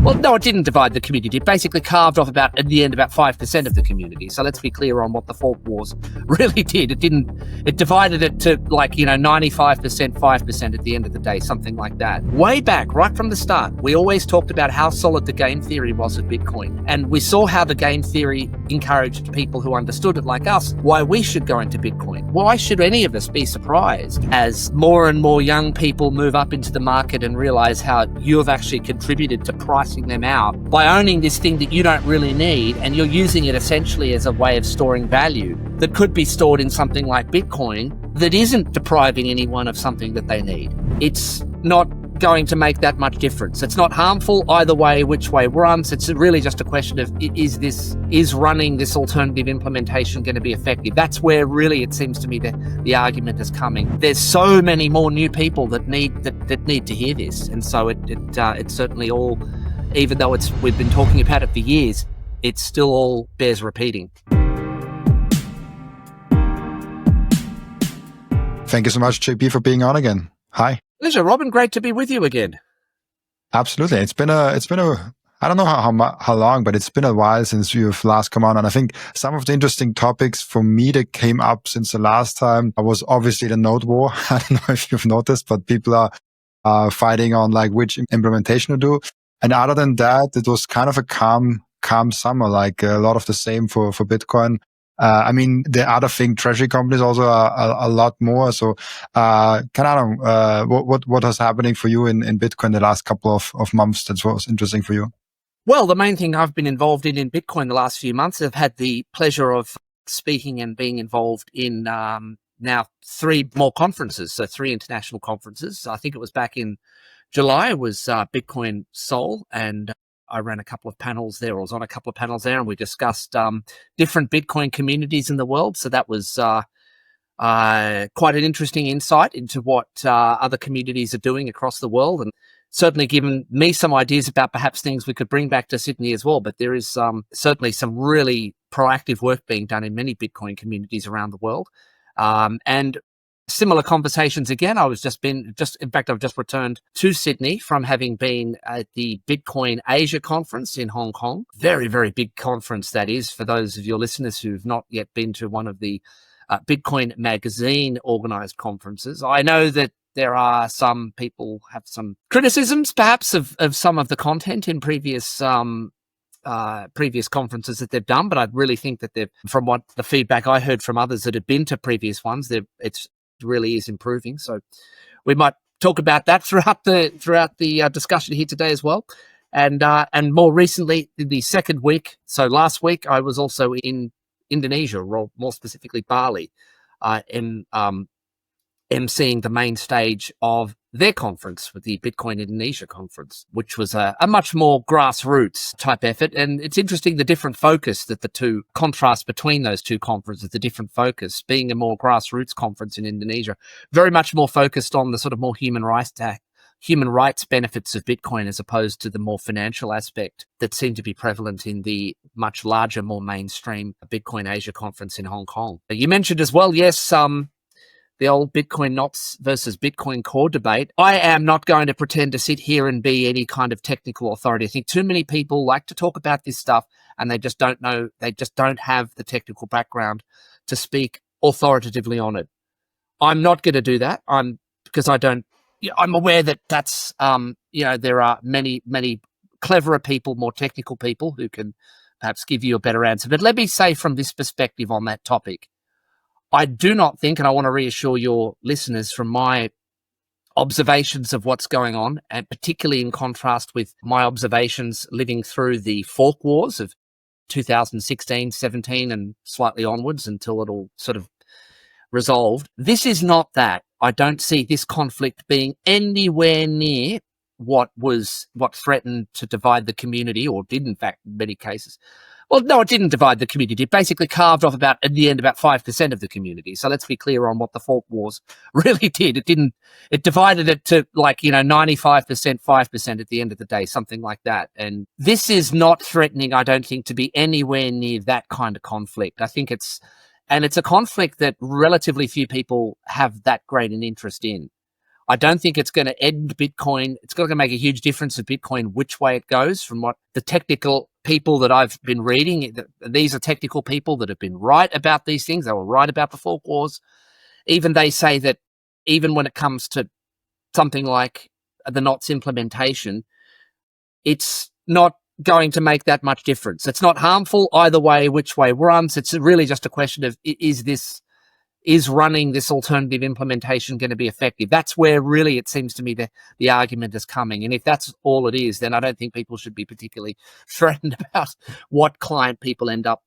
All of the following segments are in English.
Well, no, it didn't divide the community. It basically carved off about 5% of the community. So let's be clear on what the fork wars really did. It divided it to 95%, 5% at the end of the day, something like that. Way back, right from the start, we always talked about how solid the game theory was of Bitcoin. And we saw how the game theory encouraged people who understood it like us, why we should go into Bitcoin. Why should any of us be surprised as more and more young people move up into the market and realize how you have actually contributed to pricing them out by owning this thing that you don't really need, and you're using it essentially as a way of storing value that could be stored in something like Bitcoin that isn't depriving anyone of something that they need. It's not going to make that much difference. It's not harmful either way, which way it runs. It's really just a question of, is running this alternative implementation going to be effective? That's where really it seems to me that the argument is coming. There's so many more new people that need to hear this, and so it's certainly all, even though we've been talking about it for years, it still all bears repeating. Thank you so much, JP, for being on again. Hi. Pleasure, Robin. Great to be with you again. Absolutely. It's been a I don't know how long, but it's been a while since you've last come on. And I think some of the interesting topics for me that came up since the last time was obviously the node war. I don't know if you've noticed, but people are fighting on which implementation to do. And other than that, it was kind of a calm summer, a lot of the same for Bitcoin. The other thing, treasury companies also are a lot more. So, what was happening for you in Bitcoin the last couple of months that was interesting for you? Well, the main thing I've been involved in Bitcoin the last few months, I've had the pleasure of speaking and being involved in now 3 more conferences, so 3 international conferences. I think it was back in July was Bitcoin Seoul, and I ran a couple of panels there, or was on a couple of panels there, and we discussed different Bitcoin communities in the world. So that was quite an interesting insight into what other communities are doing across the world, and certainly given me some ideas about perhaps things we could bring back to Sydney as well. But there is certainly some really proactive work being done in many Bitcoin communities around the world. And similar conversations again. I've just returned to Sydney from having been at the Bitcoin Asia conference in Hong Kong. Very, very big conference that is, for those of your listeners who've not yet been to one of the Bitcoin Magazine organized conferences. I know that there are some people have some criticisms perhaps of some of the content in previous conferences that they've done, but I really think that from what the feedback I heard from others that have been to previous ones, it's really is improving. So we might talk about that throughout the discussion here today as well. And more recently, the second week, so last week, I was also in Indonesia, or more specifically Bali, emceeing the main stage of their conference, with the Bitcoin Indonesia conference, which was a much more grassroots type effort. And it's interesting the different focus that the two contrast between those two conferences, the different focus being a more grassroots conference in Indonesia, very much more focused on the sort of more human rights benefits of Bitcoin, as opposed to the more financial aspect that seemed to be prevalent in the much larger, more mainstream Bitcoin Asia conference in Hong Kong. You mentioned as well, yes, the old Bitcoin Knots versus Bitcoin Core debate. I am not going to pretend to sit here and be any kind of technical authority. I think too many people like to talk about this stuff and they just don't know, they just don't have the technical background to speak authoritatively on it. I'm not going to do that. I'm aware that that's, there are many cleverer people, more technical people who can perhaps give you a better answer. But let me say from this perspective on that topic, I do not think, and I want to reassure your listeners from my observations of what's going on, and particularly in contrast with my observations living through the fork wars of 2016, 17, and slightly onwards until it all sort of resolved. This is not that. I don't see this conflict being anywhere near what threatened to divide the community, or did in fact in many cases. Well, no, it didn't divide the community. It basically carved off about 5% of the community. So let's be clear on what the fork wars really did. It divided it to 95%, 5% at the end of the day, something like that. And this is not threatening, I don't think, to be anywhere near that kind of conflict. I think it's a conflict that relatively few people have that great an interest in. I don't think it's going to end Bitcoin. It's not going to make a huge difference to Bitcoin which way it goes. From what the technical people that I've been reading, these are technical people that have been right about these things. They were right about the fork wars. Even they say that even when it comes to something like the NOTS implementation, it's not going to make that much difference. It's not harmful either way, which way runs. It's really just a question of, is running this alternative implementation going to be effective? That's where really it seems to me the argument is coming. And if that's all it is, then I don't think people should be particularly threatened about what client people end up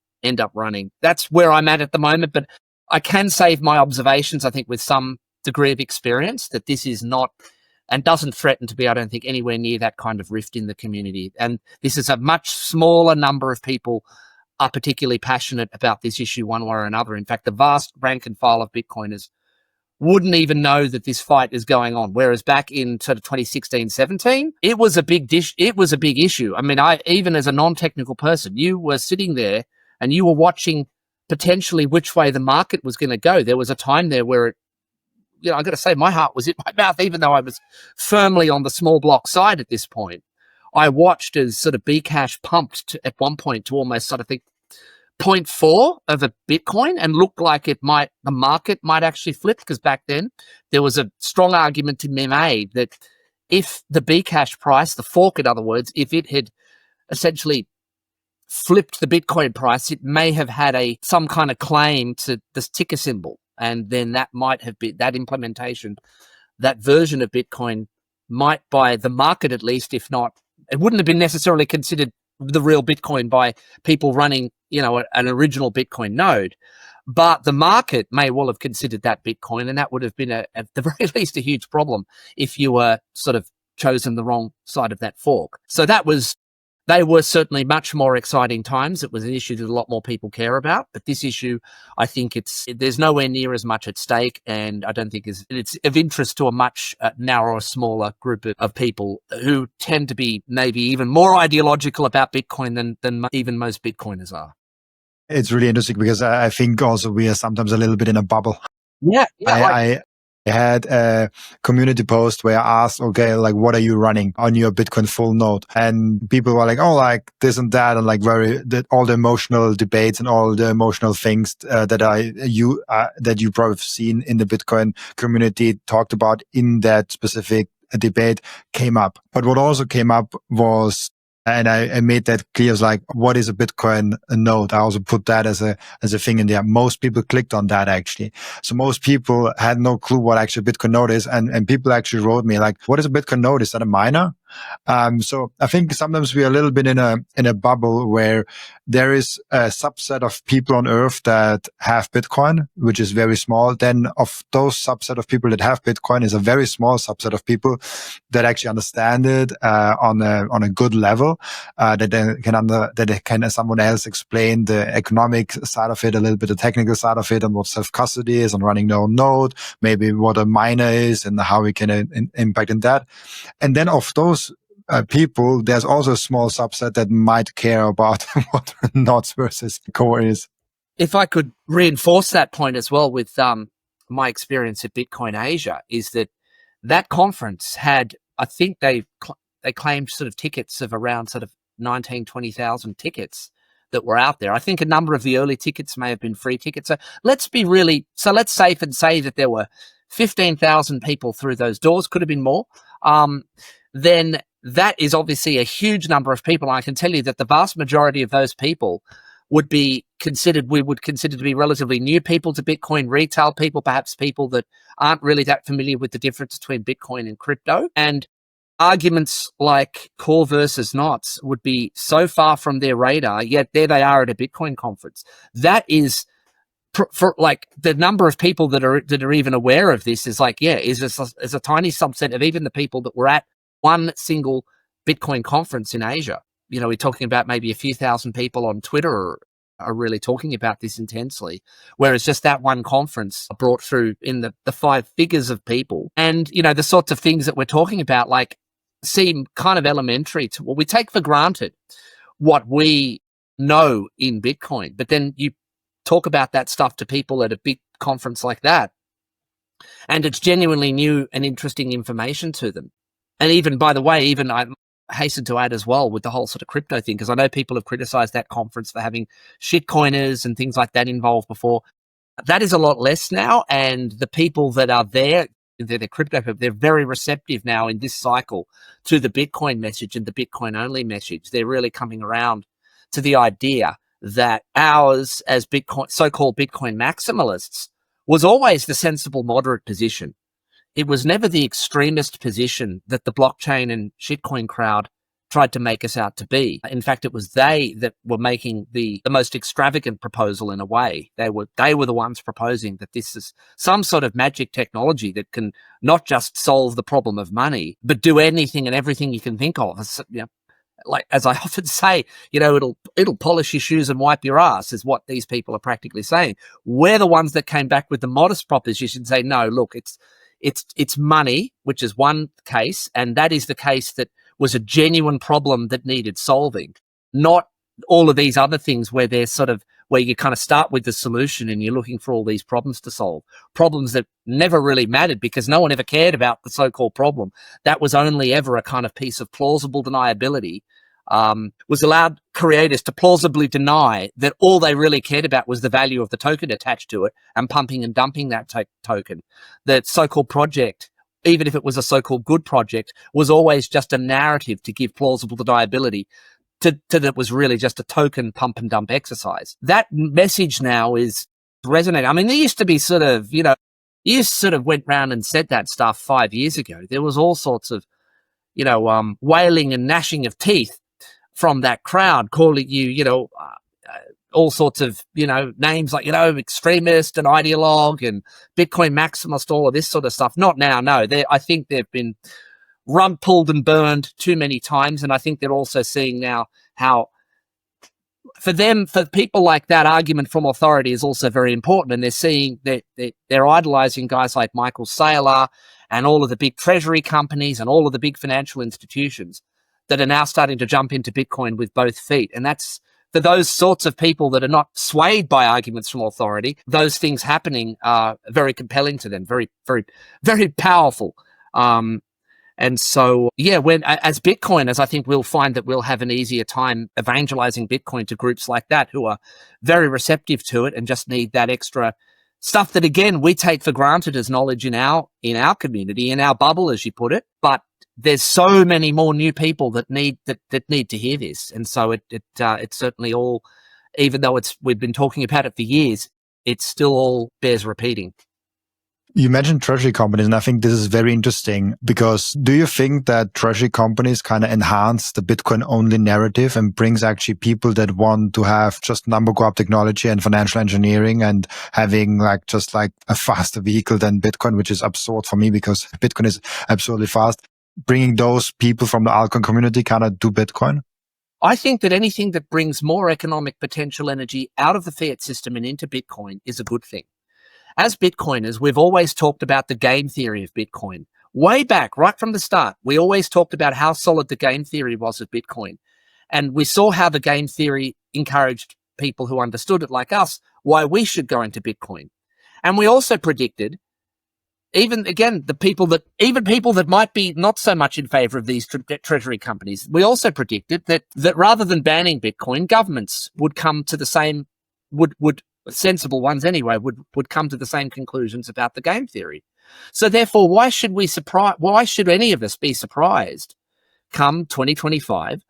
running. That's where I'm at the moment. But I can save my observations, I think, with some degree of experience, that this is not and doesn't threaten to be, I don't think, anywhere near that kind of rift in the community. And this is a much smaller number of people are particularly passionate about this issue one way or another. In fact, the vast rank and file of Bitcoiners wouldn't even know that this fight is going on. Whereas back in sort of 2016, 17, it was a big issue. I mean, even as a non-technical person, you were sitting there and you were watching potentially which way the market was going to go. There was a time there where I got to say, my heart was in my mouth, even though I was firmly on the small block side at this point. I watched as sort of Bcash pumped at one point to almost sort of think 0.4 of a Bitcoin and looked like the market might actually flip, because back then there was a strong argument to be made that if the Bcash price, the fork in other words, if it had essentially flipped the Bitcoin price, it may have had some kind of claim to this ticker symbol. And then that might have been that implementation, that version of Bitcoin might, by the market at least, if not, it wouldn't have been necessarily considered the real Bitcoin by people running, an original Bitcoin node. But the market may well have considered that Bitcoin, and that would have been at the very least a huge problem if you were sort of chosen the wrong side of that fork. So they were certainly much more exciting times. It was an issue that a lot more people care about. But this issue, I think there's nowhere near as much at stake, and I don't think it's of interest to a much narrower, smaller group of people who tend to be maybe even more ideological about Bitcoin than even most Bitcoiners are. It's really interesting because I think also we are sometimes a little bit in a bubble. Yeah. I had a community post where I asked, okay, like, what are you running on your Bitcoin full node? And people were like, oh, like this and that, and like all the emotional debates and all the emotional things that you probably have seen in the Bitcoin community talked about in that specific debate came up. But what also came up was, and I made that clear, as like, what is a Bitcoin node? I also put that as a thing in there. Most people clicked on that actually. So most people had no clue what actually a Bitcoin node is. And people actually wrote me like, what is a Bitcoin node? Is that a miner? So I think sometimes we're a little bit in a bubble where there is a subset of people on earth that have Bitcoin, which is very small. Then of those subset of people that have Bitcoin is a very small subset of people that actually understand it, on a good level, that can someone else explain the economic side of it, a little bit the technical side of it, and what self-custody is and running their own node, maybe what a miner is and how we can impact in that. And then of those people, there's also a small subset that might care about what NOTS versus core is. If I could reinforce that point as well with my experience at Bitcoin Asia, is that conference had, I think they claimed sort of tickets of around sort of 20,000 tickets that were out there. I think a number of the early tickets may have been free tickets. So let's safe and say that there were 15,000 people through those doors, could have been more. Then that is obviously a huge number of people. And I can tell you that the vast majority of those people we would consider to be relatively new people to Bitcoin, retail people, perhaps people that aren't really that familiar with the difference between Bitcoin and crypto. And arguments like core versus NOTS would be so far from their radar, yet there they are at a Bitcoin conference. That is, for like, the number of people that are even aware of this is like, is a tiny subset of even the people that were at one single Bitcoin conference in Asia. We're talking about maybe a few thousand people on Twitter are really talking about this intensely, whereas just that one conference brought through in the 5 figures of people. And, the sorts of things that we're talking about, like, seem kind of elementary to what we take for granted, what we know in Bitcoin. But then you talk about that stuff to people at a big conference like that, And it's genuinely new and interesting information to them. And even, by the way, even I hasten to add as well with the whole sort of crypto thing, because I know people have criticized that conference for having shitcoiners and things like that involved before. That is a lot less now. And the people that are there, they're crypto people, they're very receptive now in this cycle to the Bitcoin message and the Bitcoin only message. They're really coming around to the idea that ours as Bitcoin, so-called Bitcoin maximalists, was always the sensible moderate position. It was never the extremist position that the blockchain and shitcoin crowd tried to make us out to be. In fact, it was they that were making the most extravagant proposal in a way. They were the ones proposing that this is some sort of magic technology that can not just solve the problem of money, but do anything and everything you can think of. You know, like, as I often say, you know, it'll polish your shoes and wipe your ass, is what these people are practically saying. We're the ones that came back with the modest proposition, say, no, look, it's money, which is one case, and that is the case that was a genuine problem that needed solving, not all of these other things where there's sort of, where you kind of start with the solution and you're looking for all these problems to solve, problems that never really mattered because no one ever cared about the so-called problem. That was only ever a kind of piece of plausible deniability, was allowed creators to plausibly deny that all they really cared about was the value of the token attached to it and pumping and dumping that token. The so-called project, even if it was a so-called good project, was always just a narrative to give plausible deniability to that was really just a token pump and dump exercise. That message now is resonating. I mean, there used to be sort of, you know, you sort of went round and said that stuff 5 years ago. There was all sorts of, you know, wailing and gnashing of teeth from that crowd, calling you, you know, all sorts of, you know, names like, you know, extremist and ideologue and Bitcoin maximalist, all of this sort of stuff. Not now, no. I think they've been pulled and burned too many times. And I think they're also seeing now how, for people like that, argument from authority is also very important. And they're seeing that they're idolizing guys like Michael Saylor and all of the big treasury companies and all of the big financial institutions that are now starting to jump into Bitcoin with both feet. And that's, for those sorts of people that are not swayed by arguments from authority, those things happening are very compelling to them, very, very, very powerful. And so, yeah, as Bitcoiners, I think we'll find that we'll have an easier time evangelizing Bitcoin to groups like that who are very receptive to it and just need that extra stuff that, again, we take for granted as knowledge in our community, in our bubble, as you put it. But there's so many more new people that need to hear this. And so it's certainly all, even though we've been talking about it for years, it still all bears repeating. You mentioned treasury companies, and I think this is very interesting because do you think that treasury companies kind of enhance the Bitcoin only narrative and brings actually people that want to have just number crop technology and financial engineering and having just like a faster vehicle than Bitcoin, which is absurd for me because Bitcoin is absolutely fast, bringing those people from the altcoin community kind of to Bitcoin? I think that anything that brings more economic potential energy out of the fiat system and into Bitcoin is a good thing. As Bitcoiners, we've always talked about the game theory of Bitcoin. Way back, right from the start, we always talked about how solid the game theory was of Bitcoin. And we saw how the game theory encouraged people who understood it, like us, why we should go into Bitcoin. And we also predicted, even people that might be not so much in favor of these treasury companies, we also predicted that rather than banning Bitcoin, governments would come to the same, sensible ones anyway, would come to the same conclusions about the game theory. So therefore, why should any of us be surprised come 2025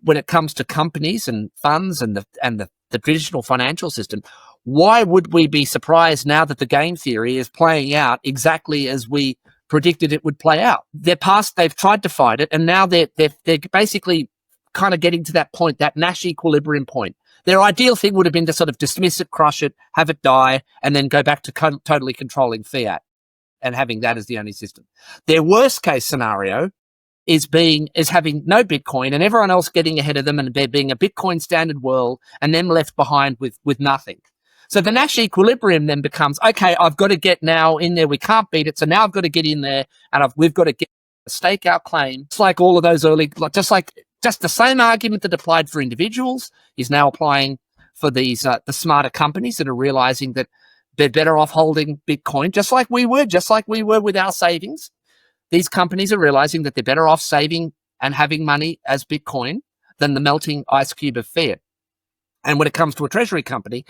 when it comes to companies and funds and the traditional financial system? Why would we be surprised now that the game theory is playing out exactly as we predicted it would play out? They've tried to fight it, and now they're basically kind of getting to that point, that Nash equilibrium point. Their ideal thing would have been to sort of dismiss it, crush it, have it die, and then go back to totally controlling fiat and having that as the only system. Their worst case scenario is having no Bitcoin and everyone else getting ahead of them and there being a Bitcoin standard world and them left behind with nothing. So the Nash equilibrium then becomes, okay, I've got to get now in there. We can't beat it. So now I've got to get in there and we've got to stake our claim. It's like all of those early, just the same argument that applied for individuals is now applying for these the smarter companies that are realizing that they're better off holding Bitcoin, just like we were with our savings. These companies are realizing that they're better off saving and having money as Bitcoin than the melting ice cube of fiat. And when it comes to a treasury company,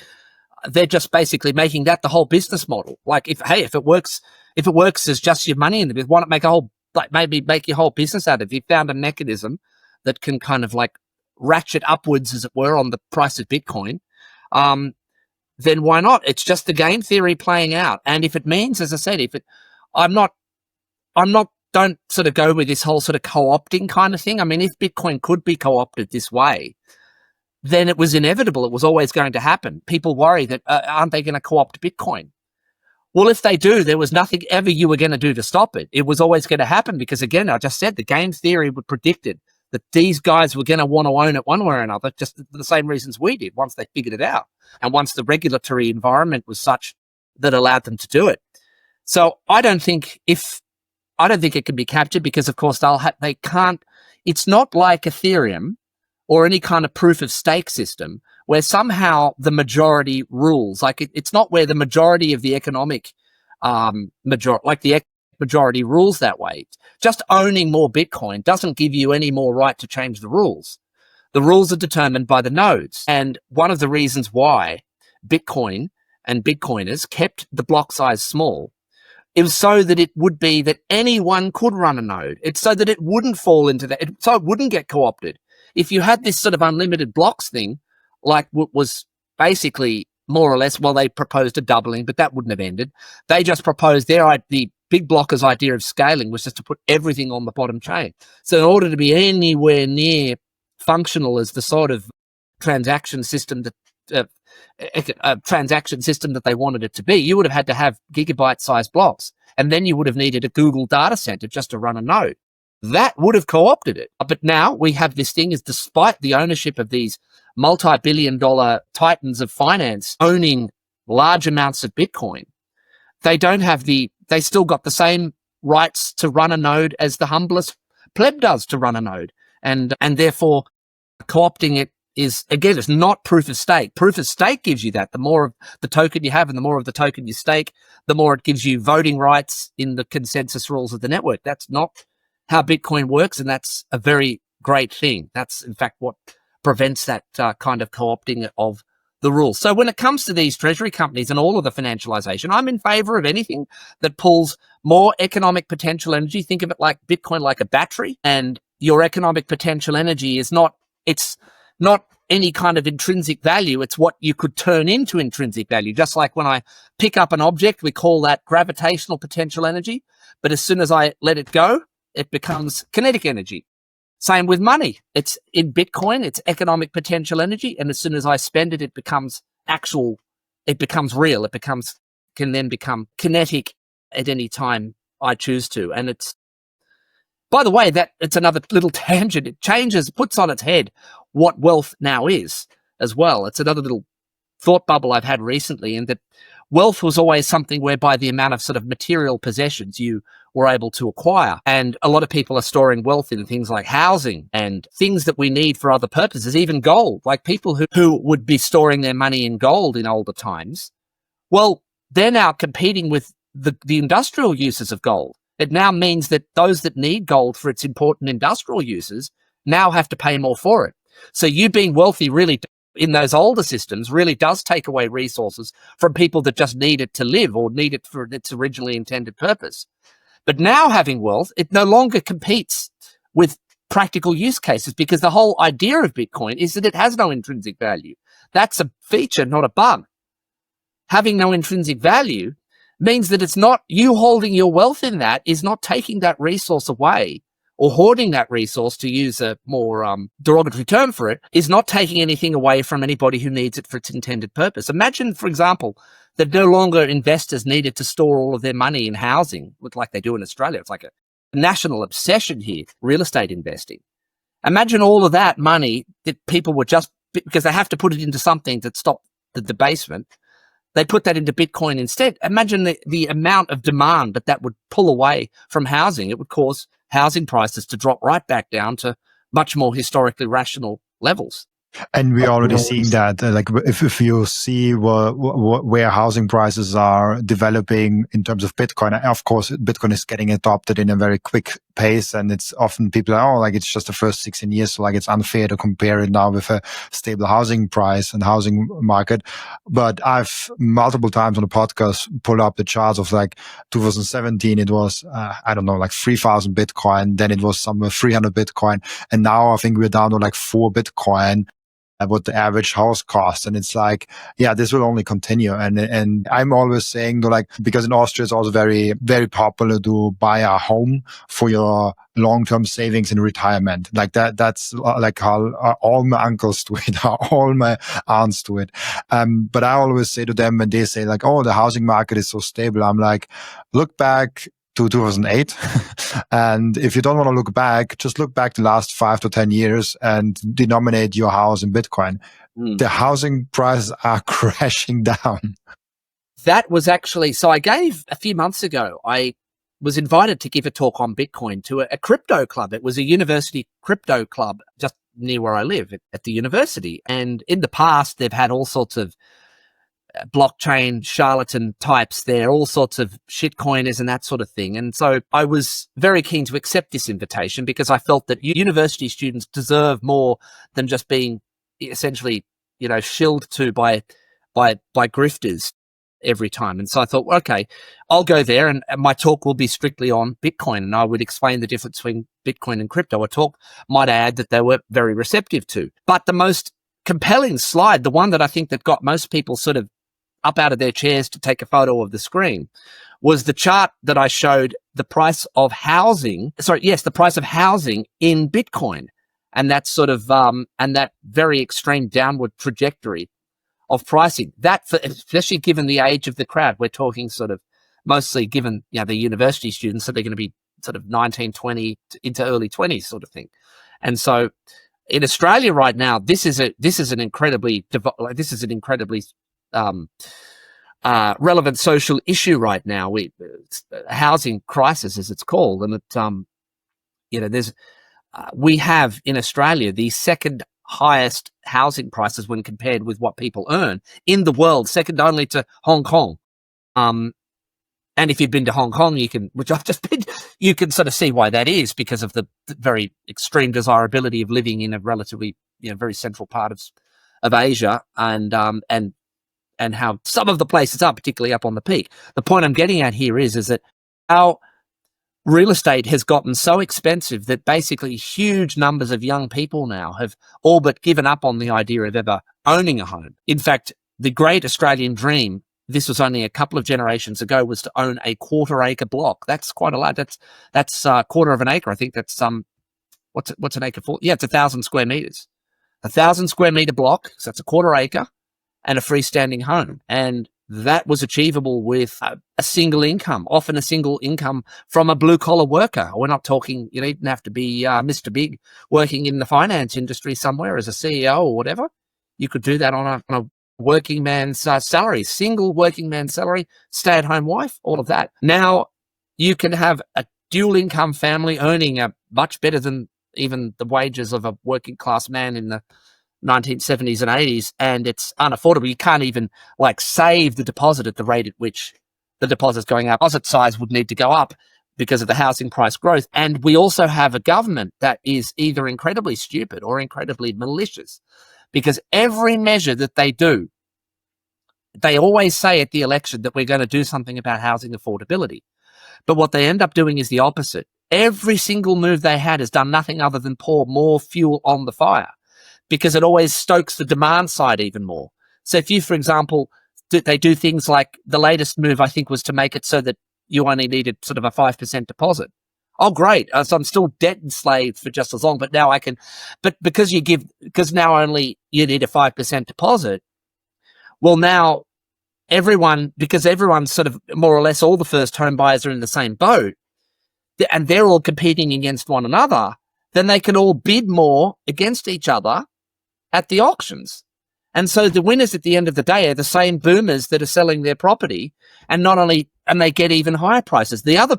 they're just basically making that the whole business model. Like, if it works as just your money in the business, why not maybe make your whole business out of it? If you found a mechanism that can kind of like ratchet upwards, as it were, on the price of Bitcoin, then why not? It's just the game theory playing out. And if it means, as I said, don't sort of go with this whole sort of co-opting kind of thing. I mean, if Bitcoin could be co-opted this way, then it was inevitable. It was always going to happen. People worry that, aren't they going to co-opt Bitcoin? Well, if they do, there was nothing ever you were going to do to stop it. It was always going to happen because, again, I just said the game theory would predict it, that these guys were going to want to own it one way or another, just for the same reasons we did once they figured it out and once the regulatory environment was such that allowed them to do it. So I don't think it can be captured because, of course, they can't. It's not like Ethereum or any kind of proof of stake system where somehow the majority rules. Like it's not where the majority of the economic majority rules that way. Just owning more Bitcoin doesn't give you any more right to change the rules. The rules are determined by the nodes. And one of the reasons why Bitcoin and Bitcoiners kept the block size small, it was so that it would be that anyone could run a node. It's so that it wouldn't fall into that, so it wouldn't get co-opted. If you had this sort of unlimited blocks thing, like what was basically more or less, well, they proposed a doubling, but that wouldn't have ended. They just proposed the big blockers' idea of scaling was just to put everything on the bottom chain. So in order to be anywhere near functional as the sort of transaction system that they wanted it to be, you would have had to have gigabyte-sized blocks, and then you would have needed a Google data center just to run a node. That would have co-opted it. But now we have this thing, is despite the ownership of these multi-billion-dollar titans of finance owning large amounts of Bitcoin, they still got the same rights to run a node as the humblest pleb does to run a node, and therefore co-opting it is, again, it's not proof of stake. Proof of stake gives you that. The more of the token you have and the more of the token you stake, the more it gives you voting rights in the consensus rules of the network. That's not how Bitcoin works, and that's a very great thing. That's, in fact, what prevents that kind of co-opting of the rules. So when it comes to these treasury companies and all of the financialization, I'm in favor of anything that pulls more economic potential energy. Think of it like Bitcoin, like a battery, and your economic potential energy is not any kind of intrinsic value. It's what you could turn into intrinsic value. Just like when I pick up an object, we call that gravitational potential energy. But as soon as I let it go, it becomes kinetic energy. Same with money. It's in Bitcoin, it's economic potential energy. And as soon as I spend it, it becomes real. It can then become kinetic at any time I choose to. And it's, by the way, that it's another little tangent. It puts on its head what wealth now is as well. It's another little thought bubble I've had recently, in that wealth was always something whereby the amount of sort of material possessions you were able to acquire. And a lot of people are storing wealth in things like housing and things that we need for other purposes, even gold. Like people who would be storing their money in gold in older times, well, they're now competing with the industrial uses of gold. It now means that those that need gold for its important industrial uses now have to pay more for it. So you being wealthy really, in those older systems, really does take away resources from people that just need it to live or need it for its originally intended purpose. But now having wealth, it no longer competes with practical use cases, because the whole idea of Bitcoin is that it has no intrinsic value. That's a feature, not a bug. Having no intrinsic value means that it's not you holding your wealth in that is not taking that resource away, or hoarding that resource, to use a more derogatory term for it, is not taking anything away from anybody who needs it for its intended purpose. Imagine, for example, that no longer investors needed to store all of their money in housing, like they do in Australia. It's like a national obsession here, real estate investing. Imagine all of that money that people were just, because they have to put it into something to stop the debasement, they put that into Bitcoin instead. Imagine the amount of demand that would pull away from housing. It would cause housing prices to drop right back down to much more historically rational levels. And we're already seeing that, like if you see where housing prices are developing in terms of Bitcoin, of course, Bitcoin is getting adopted in a very quick pace. And it's often people are, like, it's just the first 16 years. So like, it's unfair to compare it now with a stable housing price and housing market. But I've multiple times on the podcast pulled up the charts of like 2017. It was, I don't know, like 3,000 Bitcoin. Then it was somewhere 300 Bitcoin. And now I think we're down to like 4 Bitcoin. What the average house costs. And it's like, yeah, this will only continue. And I'm always saying, like, because in Austria, it's also very, very popular to buy a home for your long-term savings in retirement. Like that's like how all my uncles do it, how all my aunts do it. But I always say to them when they say like, oh, the housing market is so stable, I'm like, look back to 2008. And if you don't want to look back, just look back the last 5 to 10 years and denominate your house in Bitcoin. The housing prices are crashing down. That was actually, so I gave a few months ago, I was invited to give a talk on Bitcoin to a crypto club. It was a university crypto club just near where I live at the university. And in the past, they've had all sorts of blockchain charlatan types there, all sorts of shitcoiners and that sort of thing. And so I was very keen to accept this invitation because I felt that university students deserve more than just being essentially, shilled to by grifters every time. And so I thought, okay, I'll go there and my talk will be strictly on Bitcoin, and I would explain the difference between Bitcoin and crypto. A talk, might add, that they were very receptive to. But the most compelling slide, the one that I think that got most people sort of up out of their chairs to take a photo of the screen, was the chart that I showed the price of housing. The price of housing in Bitcoin, and that sort of and that very extreme downward trajectory of pricing. That, especially given the age of the crowd, we're talking sort of mostly given the university students, so they're going to be sort of 19, 20 into early 20s sort of thing. And so in Australia right now, this is an incredibly relevant social issue right now. Housing crisis, as it's called, and we have in Australia the second highest housing prices when compared with what people earn in the world, second only to Hong Kong. And if you've been to Hong Kong, which I've just been, you can sort of see why that is, because of the very extreme desirability of living in a relatively, very central part of Asia, and how some of the places are, particularly up on the peak. The point I'm getting at here is that our real estate has gotten so expensive that basically huge numbers of young people now have all but given up on the idea of ever owning a home. In fact, the great Australian dream, this was only a couple of generations ago, was to own a quarter-acre block. That's quite a lot. That's a quarter of an acre. I think that's what's an acre for? Yeah, it's 1,000 square meters. 1,000 square meter block, so that's a quarter acre, and a freestanding home. And that was achievable with a single income, often a single income from a blue-collar worker. We're not talking, you didn't have to be Mr. Big working in the finance industry somewhere as a CEO or whatever. You could do that on a working man's salary, single working man's salary, stay-at-home wife, all of that. Now you can have a dual-income family earning much better than even the wages of a working-class man in the 1970s and 80s, and it's unaffordable. You can't even save the deposit at the rate at which the deposit's going up. Deposit size would need to go up because of the housing price growth. And we also have a government that is either incredibly stupid or incredibly malicious, because every measure that they do, they always say at the election that we're going to do something about housing affordability. But what they end up doing is the opposite. Every single move they had has done nothing other than pour more fuel on the fire, because it always stokes the demand side even more. So if you, for example, they do things like the latest move, I think, was to make it so that you only needed sort of a 5% deposit. Oh, great. So I'm still debt enslaved for just as long, but now I can, because now only you need a 5% deposit. Well, now because everyone's sort of more or less, all the first home buyers are in the same boat, and they're all competing against one another, then they can all bid more against each other at the auctions. And so the winners at the end of the day are the same boomers that are selling their property, and they get even higher prices. The other,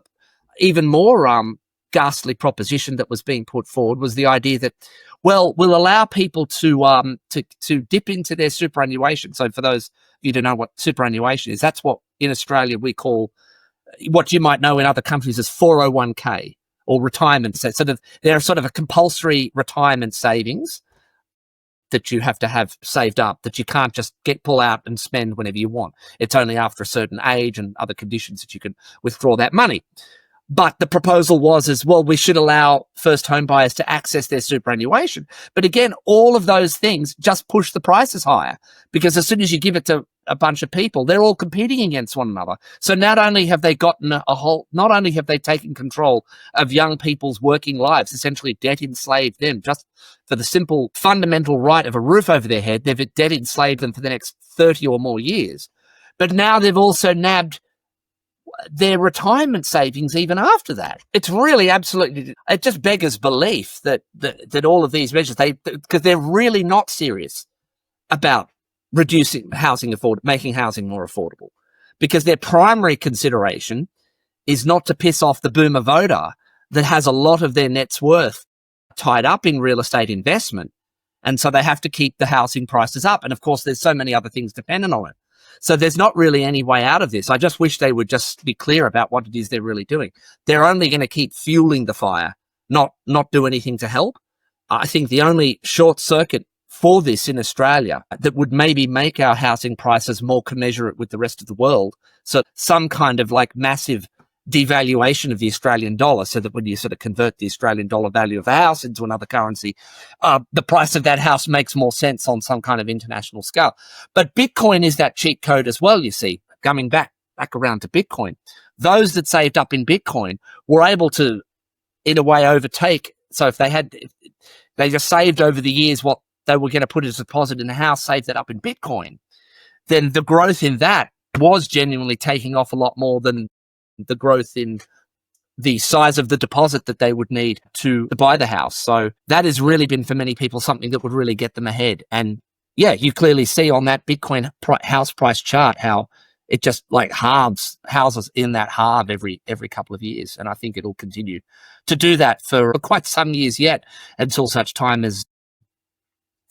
even more ghastly proposition that was being put forward was the idea that, well, we'll allow people to dip into their superannuation. So for those of you who don't know what superannuation is, that's what in Australia we call, what you might know in other countries as 401k or retirement. So they're sort of a compulsory retirement savings that you have to have saved up, that you can't just pull out and spend whenever you want. It's only after a certain age and other conditions that you can withdraw that money. But the proposal was as well, we should allow first home buyers to access their superannuation. But again, all of those things just push the prices higher, because as soon as you give it to a bunch of people, they're all competing against one another. So not only have they taken control of young people's working lives, essentially debt enslaved them just for the simple fundamental right of a roof over their head, they've debt enslaved them for the next 30 or more years. But now they've also nabbed their retirement savings even after that. It's really absolutely, it just beggars belief that all of these measures, because they're really not serious about reducing making housing more affordable, because their primary consideration is not to piss off the boomer voter that has a lot of their net's worth tied up in real estate investment. And so they have to keep the housing prices up. And of course, there's so many other things dependent on it. So there's not really any way out of this. I just wish they would just be clear about what it is they're really doing. They're only going to keep fueling the fire, not do anything to help. I think the only short circuit for this in Australia that would maybe make our housing prices more commensurate with the rest of the world, so some kind of like massive devaluation of the Australian dollar, so that when you sort of convert the Australian dollar value of a house into another currency, the price of that house makes more sense on some kind of international scale. But Bitcoin is that cheat code as well, you see, coming back around to Bitcoin. Those that saved up in Bitcoin were able to, in a way, overtake. So if they just saved over the years what they were going to put as a deposit in the house, saved that up in Bitcoin, then the growth in that was genuinely taking off a lot more than the growth in the size of the deposit that they would need to buy the house. So that has really been, for many people, something that would really get them ahead. And yeah, you clearly see on that Bitcoin house price chart how it just like halves, houses in that halve every couple of years. And I think it'll continue to do that for quite some years yet, until such time as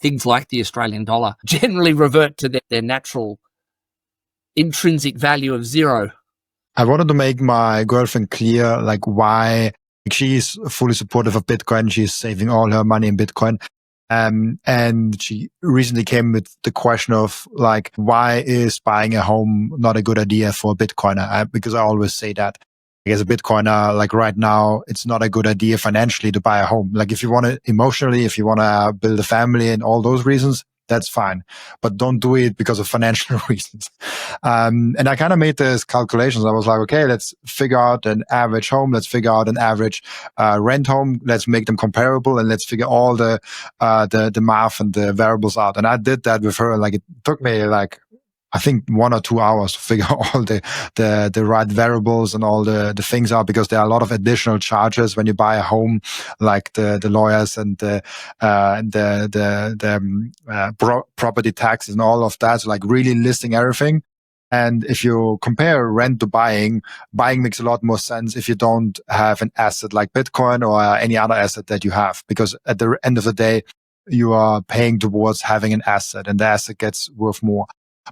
things like the Australian dollar generally revert to their natural intrinsic value of zero. I wanted to make my girlfriend clear, like, why she's fully supportive of Bitcoin. She's saving all her money in Bitcoin. And she recently came with the question of, like, why is buying a home not a good idea for a Bitcoiner? Because I always say that. As a Bitcoiner, like right now, it's not a good idea financially to buy a home. Like if you want to emotionally, if you want to build a family and all those reasons, that's fine. But don't do it because of financial reasons. And I kind of made this calculations. I was like, okay, let's figure out an average home. Let's figure out an average rent home. Let's make them comparable, and let's figure all the math and the variables out. And I did that with her. Like it took me like, I think 1 or 2 hours to figure all the right variables and all the things out, because there are a lot of additional charges when you buy a home, like the lawyers and the property taxes and all of that. So like really listing everything. And if you compare rent to buying makes a lot more sense if you don't have an asset like Bitcoin or any other asset that you have, because at the end of the day, you are paying towards having an asset, and the asset gets worth more.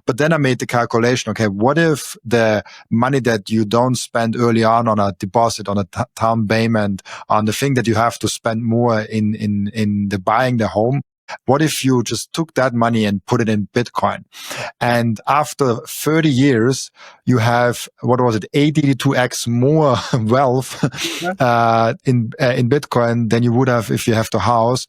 But then I made the calculation, okay, what if the money that you don't spend early on a deposit, on a down payment, on the thing that you have to spend more in the buying the home, what if you just took that money and put it in Bitcoin? And after 30 years, you have, 82x more wealth in Bitcoin than you would have if you have the house.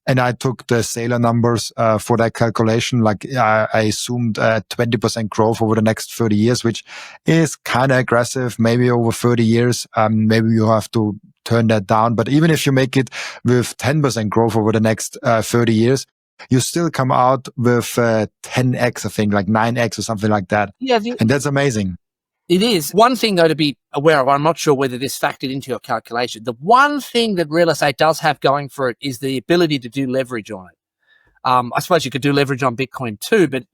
And I took the Saylor numbers for that calculation. Like I assumed 20% growth over the next 30 years, which is kind of aggressive. Maybe over 30 years, maybe you have to turn that down. But even if you make it with 10% growth over the next 30 years, you still come out with 10x, I think, like 9x or something like that. Yeah, and that's amazing. It is. One thing, though, to be aware of, I'm not sure whether this factored into your calculation. The one thing that real estate does have going for it is the ability to do leverage on it. I suppose you could do leverage on Bitcoin too, but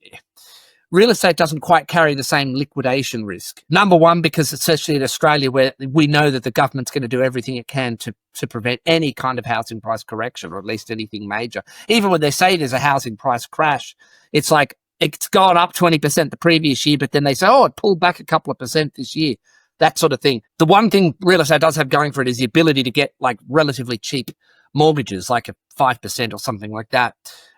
real estate doesn't quite carry the same liquidation risk. Number one, because especially in Australia, where we know that the government's going to do everything it can to prevent any kind of housing price correction, or at least anything major. Even when they say there's a housing price crash, it's like it's gone up 20% the previous year, but then they say, oh, it pulled back a couple of percent this year, that sort of thing. The one thing real estate does have going for it is the ability to get like relatively cheap mortgages, like a 5% or something like that.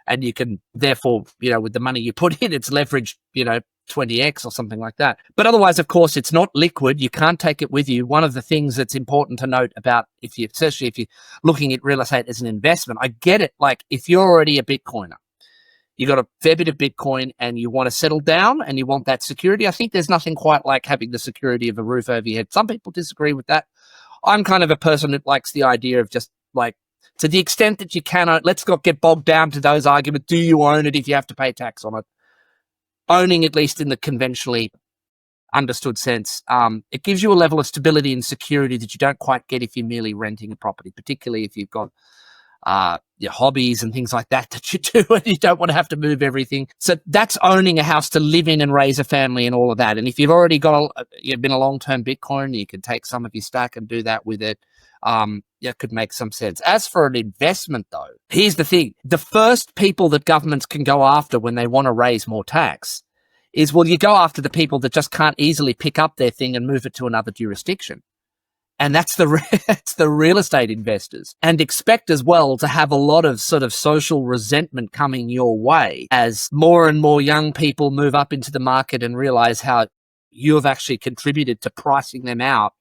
And you can, therefore, with the money you put in, it's leveraged, 20x or something like that. But otherwise, of course, it's not liquid. You can't take it with you. One of the things that's important to note about, especially if you're looking at real estate as an investment, I get it. Like if you're already a Bitcoiner, you got a fair bit of Bitcoin and you want to settle down and you want that security. I think there's nothing quite like having the security of a roof over your head. Some people disagree with that. I'm kind of a person that likes the idea of just like, to the extent that you cannot, let's not get bogged down to those arguments. Do you own it if you have to pay tax on it? Owning, at least in the conventionally understood sense, it gives you a level of stability and security that you don't quite get if you're merely renting a property, particularly if you've got your hobbies and things like that you do and you don't want to have to move everything. So that's owning a house to live in and raise a family and all of that. And if you've already you've been a long-term Bitcoin, you can take some of your stack and do that with it. It could make some sense. As for an investment, though, here's the thing. The first people that governments can go after when they want to raise more tax is, well, you go after the people that just can't easily pick up their thing and move it to another jurisdiction. And that's the real estate investors. And expect as well to have a lot of sort of social resentment coming your way as more and more young people move up into the market and realize how you have actually contributed to pricing them out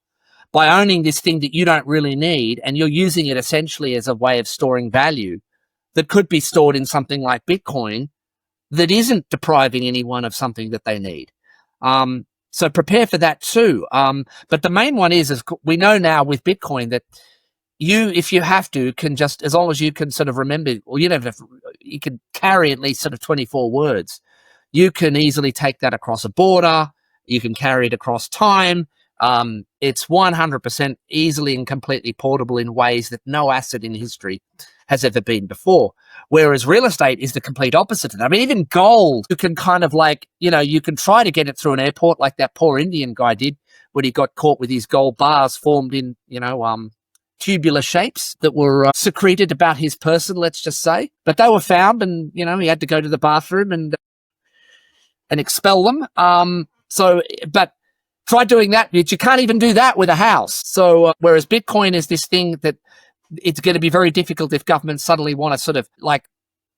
by owning this thing that you don't really need, and you're using it essentially as a way of storing value that could be stored in something like Bitcoin that isn't depriving anyone of something that they need. So prepare for that too. But the main one is we know now with Bitcoin that you, if you have to, can just, as long as you can sort of remember, or you can carry at least sort of 24 words, you can easily take that across a border. You can carry it across time. It's 100% easily and completely portable in ways that no asset in history has ever been before. Whereas real estate is the complete opposite of that. I mean, even gold, you can kind of like, you can try to get it through an airport like that poor Indian guy did when he got caught with his gold bars formed in, tubular shapes that were secreted about his person, let's just say. But they were found and, he had to go to the bathroom and expel them. But try doing that. You can't even do that with a house. So whereas Bitcoin is this thing that it's going to be very difficult if governments suddenly want to sort of like,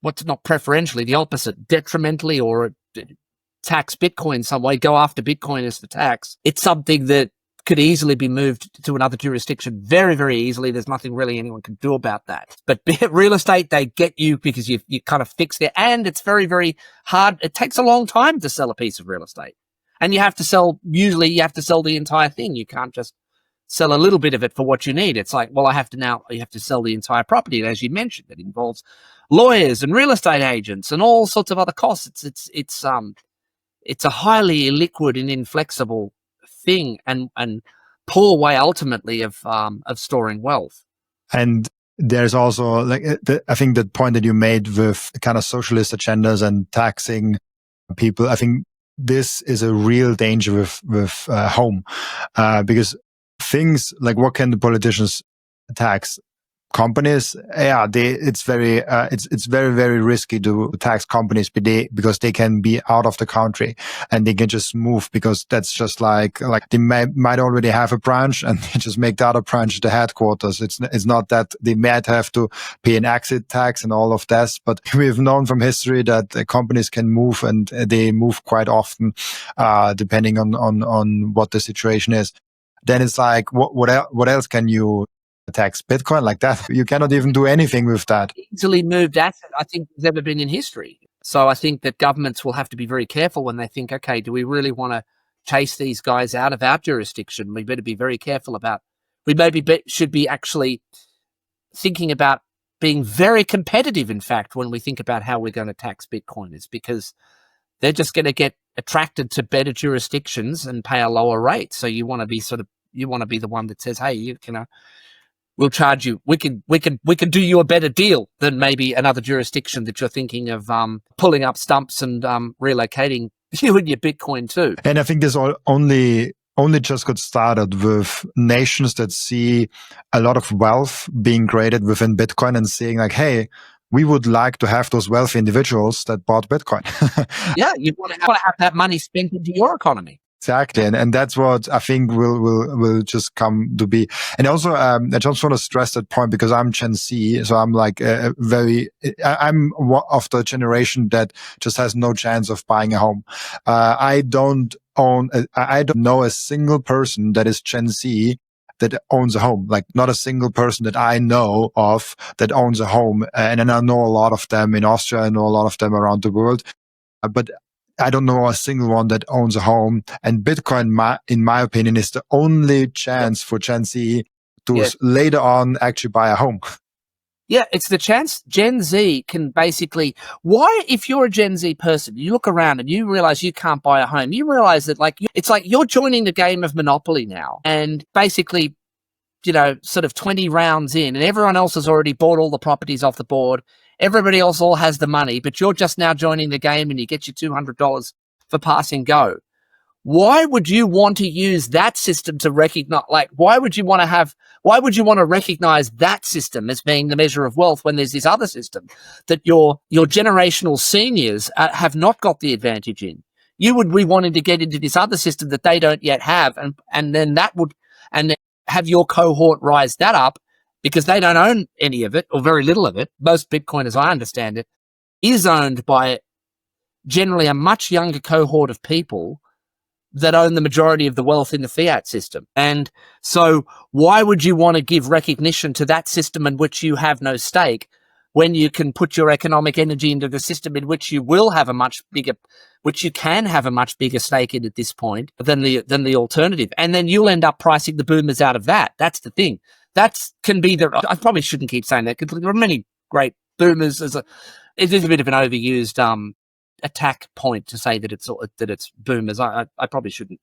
what's not preferentially, the opposite, detrimentally or tax Bitcoin some way, go after Bitcoin as the tax. It's something that could easily be moved to another jurisdiction very, very easily. There's nothing really anyone can do about that. But real estate, they get you because you kind of fix it. And it's very, very hard. It takes a long time to sell a piece of real estate. And usually you have to sell the entire thing. You can't just sell a little bit of it for what you need. It's like, well, you have to sell the entire property. And as you mentioned, it involves lawyers and real estate agents and all sorts of other costs. It's a highly illiquid and inflexible thing and poor way ultimately of storing wealth. And there's also I think the point that you made with kind of socialist agendas and taxing people, I think this is a real danger with home, because things like, what can the politicians tax? Companies, it's very, very risky to tax companies because they can be out of the country and they can just move, because that's just like they might already have a branch and they just make the other branch the headquarters. It's not that they might have to pay an exit tax and all of this, but we've known from history that companies can move, and they move quite often, depending on what the situation is. Then it's like, what else can you tax? Bitcoin like that? You cannot even do anything with that. Easily moved asset, I think, has ever been in history. So I think that governments will have to be very careful when they think, okay, do we really want to chase these guys out of our jurisdiction? We better be very careful we should be actually thinking about being very competitive, in fact, when we think about how we're going to tax Bitcoiners, because they're just going to get attracted to better jurisdictions and pay a lower rate. So you want to be the one that says, hey, we'll charge you. We can do you a better deal than maybe another jurisdiction that you're thinking of pulling up stumps and relocating You and your Bitcoin too. And I think this only just got started with nations that see a lot of wealth being created within Bitcoin and saying like, hey, we would like to have those wealthy individuals that bought Bitcoin. Yeah, you want to have that money spent into your economy. Exactly, and that's what I think will just come to be. And also, I just want to stress that point because I'm Gen Z, so I'm like I'm of the generation that just has no chance of buying a home. I don't know a single person that is Gen Z that owns a home. Like not a single person that I know of that owns a home. And then I know a lot of them in Austria. I know a lot of them around the world, but I don't know a single one that owns a home. And Bitcoin, in my opinion, is the only chance for Gen Z to later on actually buy a home. Yeah, it's the chance Gen Z can basically, why, if you're a Gen Z person, you look around and you realize you can't buy a home, you realize that it's like you're joining the game of Monopoly now. And basically, sort of 20 rounds in and everyone else has already bought all the properties off the board. Everybody else all has the money, but you're just now joining the game and you get your $200 for passing go. Why would you want to use that system to recognize, why would you want to recognize that system as being the measure of wealth when there's this other system that your generational seniors have not got the advantage in? You would be wanting to get into this other system that they don't yet have, and then have your cohort rise that up because they don't own any of it or very little of it. Most Bitcoin, as I understand it, is owned by generally a much younger cohort of people that own the majority of the wealth in the fiat system. And so why would you want to give recognition to that system in which you have no stake when you can put your economic energy into the system in which you will have which you can have a much bigger stake in at this point than the alternative? And then you'll end up pricing the boomers out of that. That's the thing. I probably shouldn't keep saying that because there are many great boomers. It is a bit of an overused attack point to say that it's boomers. I probably shouldn't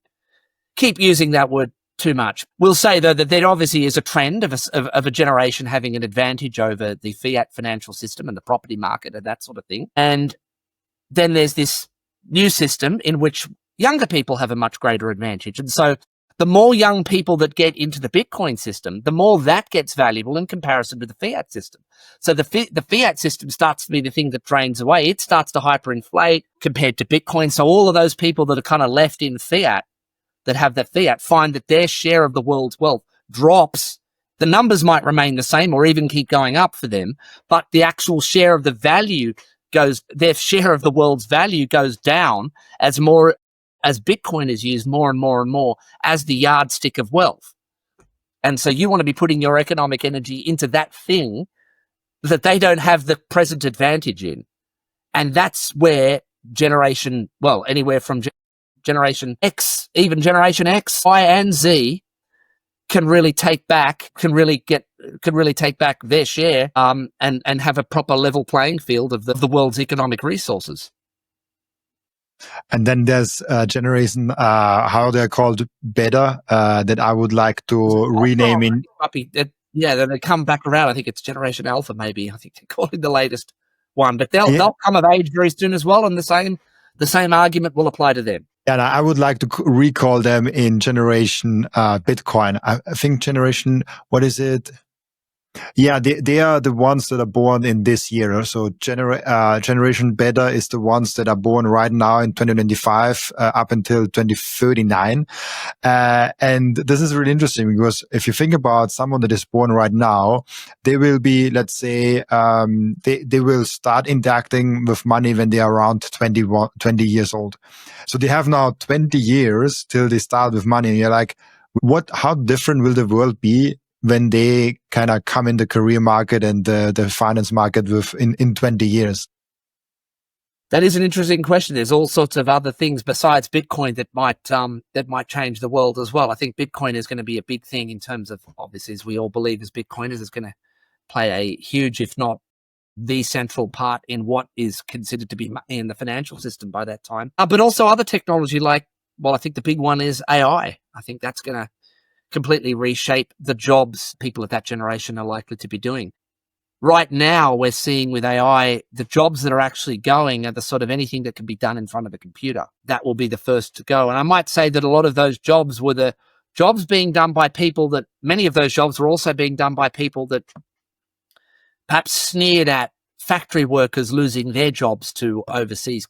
keep using that word too much. We'll say though that there obviously is a trend of a generation having an advantage over the fiat financial system and the property market and that sort of thing. And then there's this new system in which younger people have a much greater advantage. And so the more young people that get into the Bitcoin system, the more that gets valuable in comparison to the fiat system. So the fiat system starts to be the thing that drains away. It starts to hyperinflate compared to Bitcoin. So all of those people that are kind of left in fiat, that have that fiat, find that their share of the world's wealth drops. The numbers might remain the same or even keep going up for them, but the actual share of the value their share of the world's value goes down as Bitcoin is used more and more and more as the yardstick of wealth. And so you want to be putting your economic energy into that thing that they don't have the present advantage in. And that's where anywhere from Generation X, even Generation X, Y, and Z can really take back their share and have a proper level playing field of the world's economic resources. And then there's generation, how they're called, beta, that I would like to rename in. Then they come back around. I think it's Generation Alpha, maybe. I think they're calling the latest one, but they'll come of age very soon as well, and the same argument will apply to them. And I would like to recall them in Generation Bitcoin. I think Generation, what is it? Yeah, they are the ones that are born in this year. So Generation Beta is the ones that are born right now in 2025 up until 2039. And this is really interesting because if you think about someone that is born right now, they will be, let's say, they will start interacting with money when they are around 20 years old. So they have now 20 years till they start with money. And you're like, how different will the world be when they kind of come in the career market and the finance market in 20 years? That is an interesting question. There's all sorts of other things besides Bitcoin that might change the world as well. I think Bitcoin is going to be a big thing in terms of, obviously, as we all believe as Bitcoiners, is going to play a huge, if not the central part in what is considered to be in the financial system by that time. But also other technology I think the big one is AI. I think that's going to completely reshape the jobs people of that generation are likely to be doing. right now we're seeing with AI, the jobs that are actually going are the sort of anything that can be done in front of a computer. That will be the first to go. And I might say that a lot of those jobs were the jobs being done by people that, many of those jobs were also being done by people that perhaps sneered at factory workers losing their jobs to overseas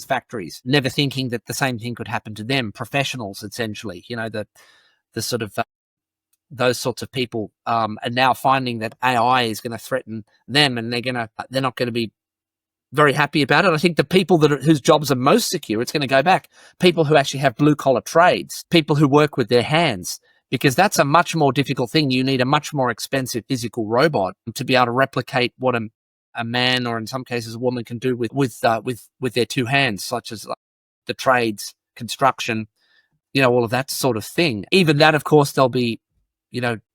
factories, never thinking that the same thing could happen to them. Professionals, essentially, the sort of those sorts of people are now finding that AI is going to threaten them, and they're not going to be very happy about it. I think the people whose jobs are most secure, it's going to go back. People who actually have blue collar trades, people who work with their hands, because that's a much more difficult thing. You need a much more expensive physical robot to be able to replicate what a man, or in some cases a woman, can do with their two hands, such as the trades, construction, all of that sort of thing. Even that, of course, there'll be,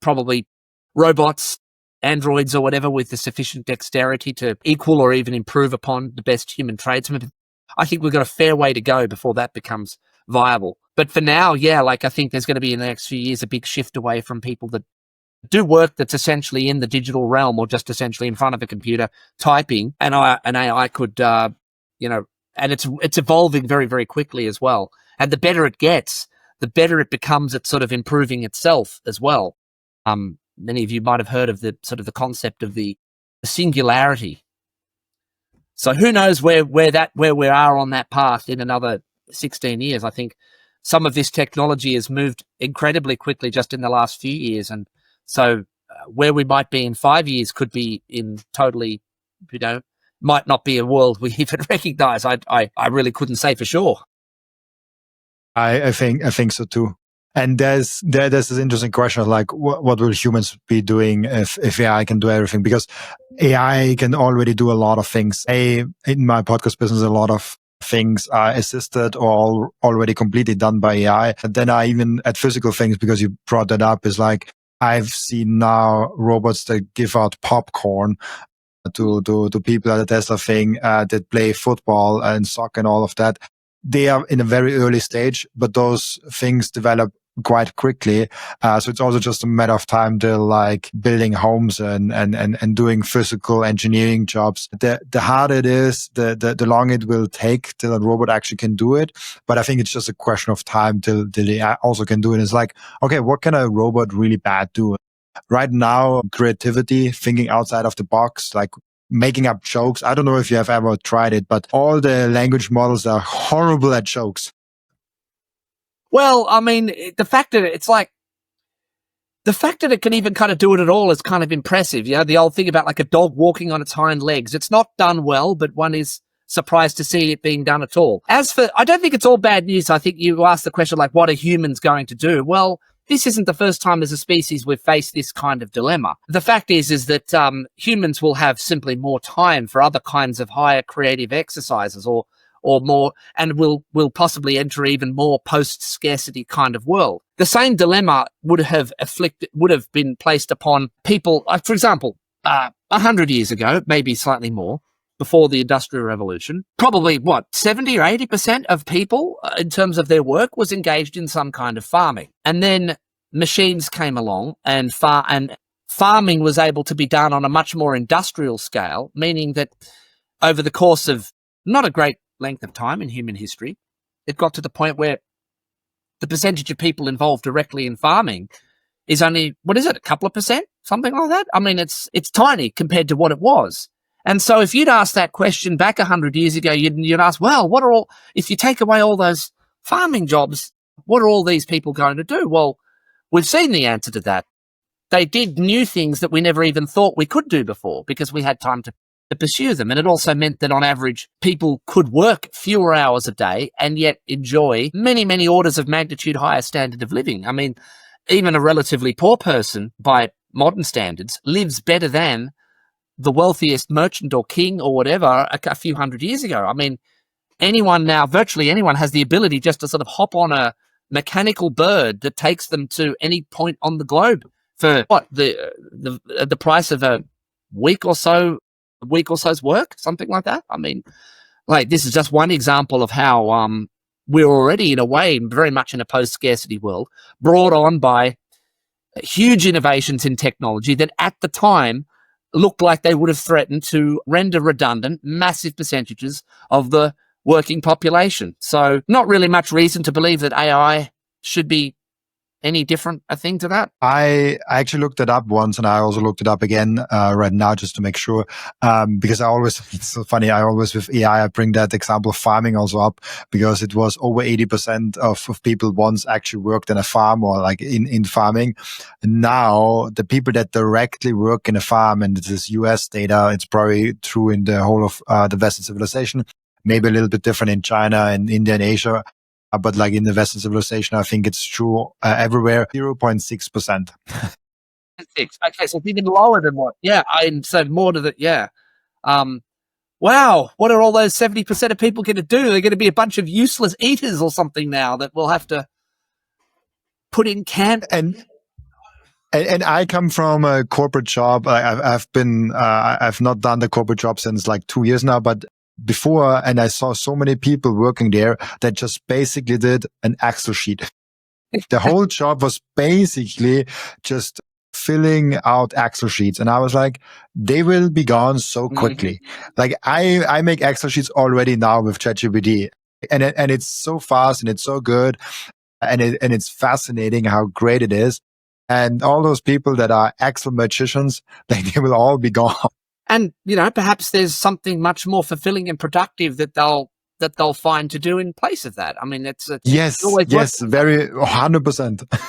probably robots, androids or whatever, with the sufficient dexterity to equal or even improve upon the best human tradesmen. I think we've got a fair way to go before that becomes viable. But for now, I think there's going to be in the next few years a big shift away from people that do work that's essentially in the digital realm, or just essentially in front of a computer typing, and AI could, and it's evolving very, very quickly as well. And the better it gets, the better it becomes at sort of improving itself as well. Many of you might have heard of the sort of the concept of the singularity. So who knows where we are on that path in another 16 years. I think some of this technology has moved incredibly quickly just in the last few years. And so where we might be in 5 years could be in totally, might not be a world we even recognize. I really couldn't say for sure. I think so too. And there's this interesting question of like, what will humans be doing if AI can do everything? Because AI can already do a lot of things. In my podcast business, a lot of things are assisted or already completely done by AI. And then I even at physical things, because you brought that up, is like, I've seen now robots that give out popcorn to people at the Tesla thing, that play football and soccer and all of that. They are in a very early stage, but those things develop quite quickly. So it's also just a matter of time till like building homes and doing physical engineering jobs. The harder it is, the longer it will take till a robot actually can do it. But I think it's just a question of time till they also can do it. It's like, okay, what can a robot really bad do? Right now, creativity, thinking outside of the box, like making up jokes. I don't know if you have ever tried it, but all the language models are horrible at jokes. Well, I mean, the fact that it can even kind of do it at all is kind of impressive. The old thing about like a dog walking on its hind legs. It's not done well, but one is surprised to see it being done at all. I don't think it's all bad news. I think you asked the question, like, what are humans going to do? Well, this isn't the first time as a species we've faced this kind of dilemma. The fact is that humans will have simply more time for other kinds of higher creative exercises or more, and will possibly enter even more post-scarcity kind of world. The same dilemma would have been placed upon people, for example, 100 years ago, maybe slightly more, before the Industrial Revolution. Probably, 70 or 80% of people, in terms of their work, was engaged in some kind of farming. And then machines came along, and farming was able to be done on a much more industrial scale, meaning that over the course of not a great length of time in human history, it got to the point where the percentage of people involved directly in farming is only, a couple of percent, something like that. I mean, it's tiny compared to what it was. And so if you'd asked that question back 100 years ago, you'd ask, well, if you take away all those farming jobs, what are all these people going to do? Well, we've seen the answer to that. They did new things that we never even thought we could do before because we had time to pursue them. And it also meant that on average, people could work fewer hours a day and yet enjoy many, many orders of magnitude higher standard of living. I mean, even a relatively poor person by modern standards lives better than the wealthiest merchant or king or whatever a few hundred years ago. I mean, virtually anyone has the ability just to sort of hop on a mechanical bird that takes them to any point on the globe for the price of a week or so's work, something like that. I mean, like, this is just one example of how we're already, in a way, very much in a post-scarcity world, brought on by huge innovations in technology that at the time looked like they would have threatened to render redundant massive percentages of the working population. So not really much reason to believe that AI should be any different a thing to that. I actually looked it up once, and I also looked it up again right now just to make sure, because it's so funny, I always with AI, I bring that example of farming also up, because it was over 80% of people once actually worked in a farm or like in farming. Now, the people that directly work in a farm, and this is US data, it's probably true in the whole of the Western civilization, maybe a little bit different in China and India and Asia. But like in the Western civilization, I think it's true everywhere, 0.6%. Okay, so it's even lower than what? Yeah, I said more to that. Yeah. Wow, what are all those 70% of people going to do? They're going to be a bunch of useless eaters or something now that we'll have to put in camp. And I come from a corporate job. I've not done the corporate job since like 2 years now, but before, and I saw so many people working there that just basically did an Excel sheet. The whole job was basically just filling out Excel sheets. And I was like, they will be gone so quickly. Like I make Excel sheets already now with ChatGPT, and it's so fast and it's so good. And it's fascinating how great it is. And all those people that are Excel magicians, like they will all be gone. And, perhaps there's something much more fulfilling and productive that they'll find to do in place of that. I mean, it's yes, very 100%.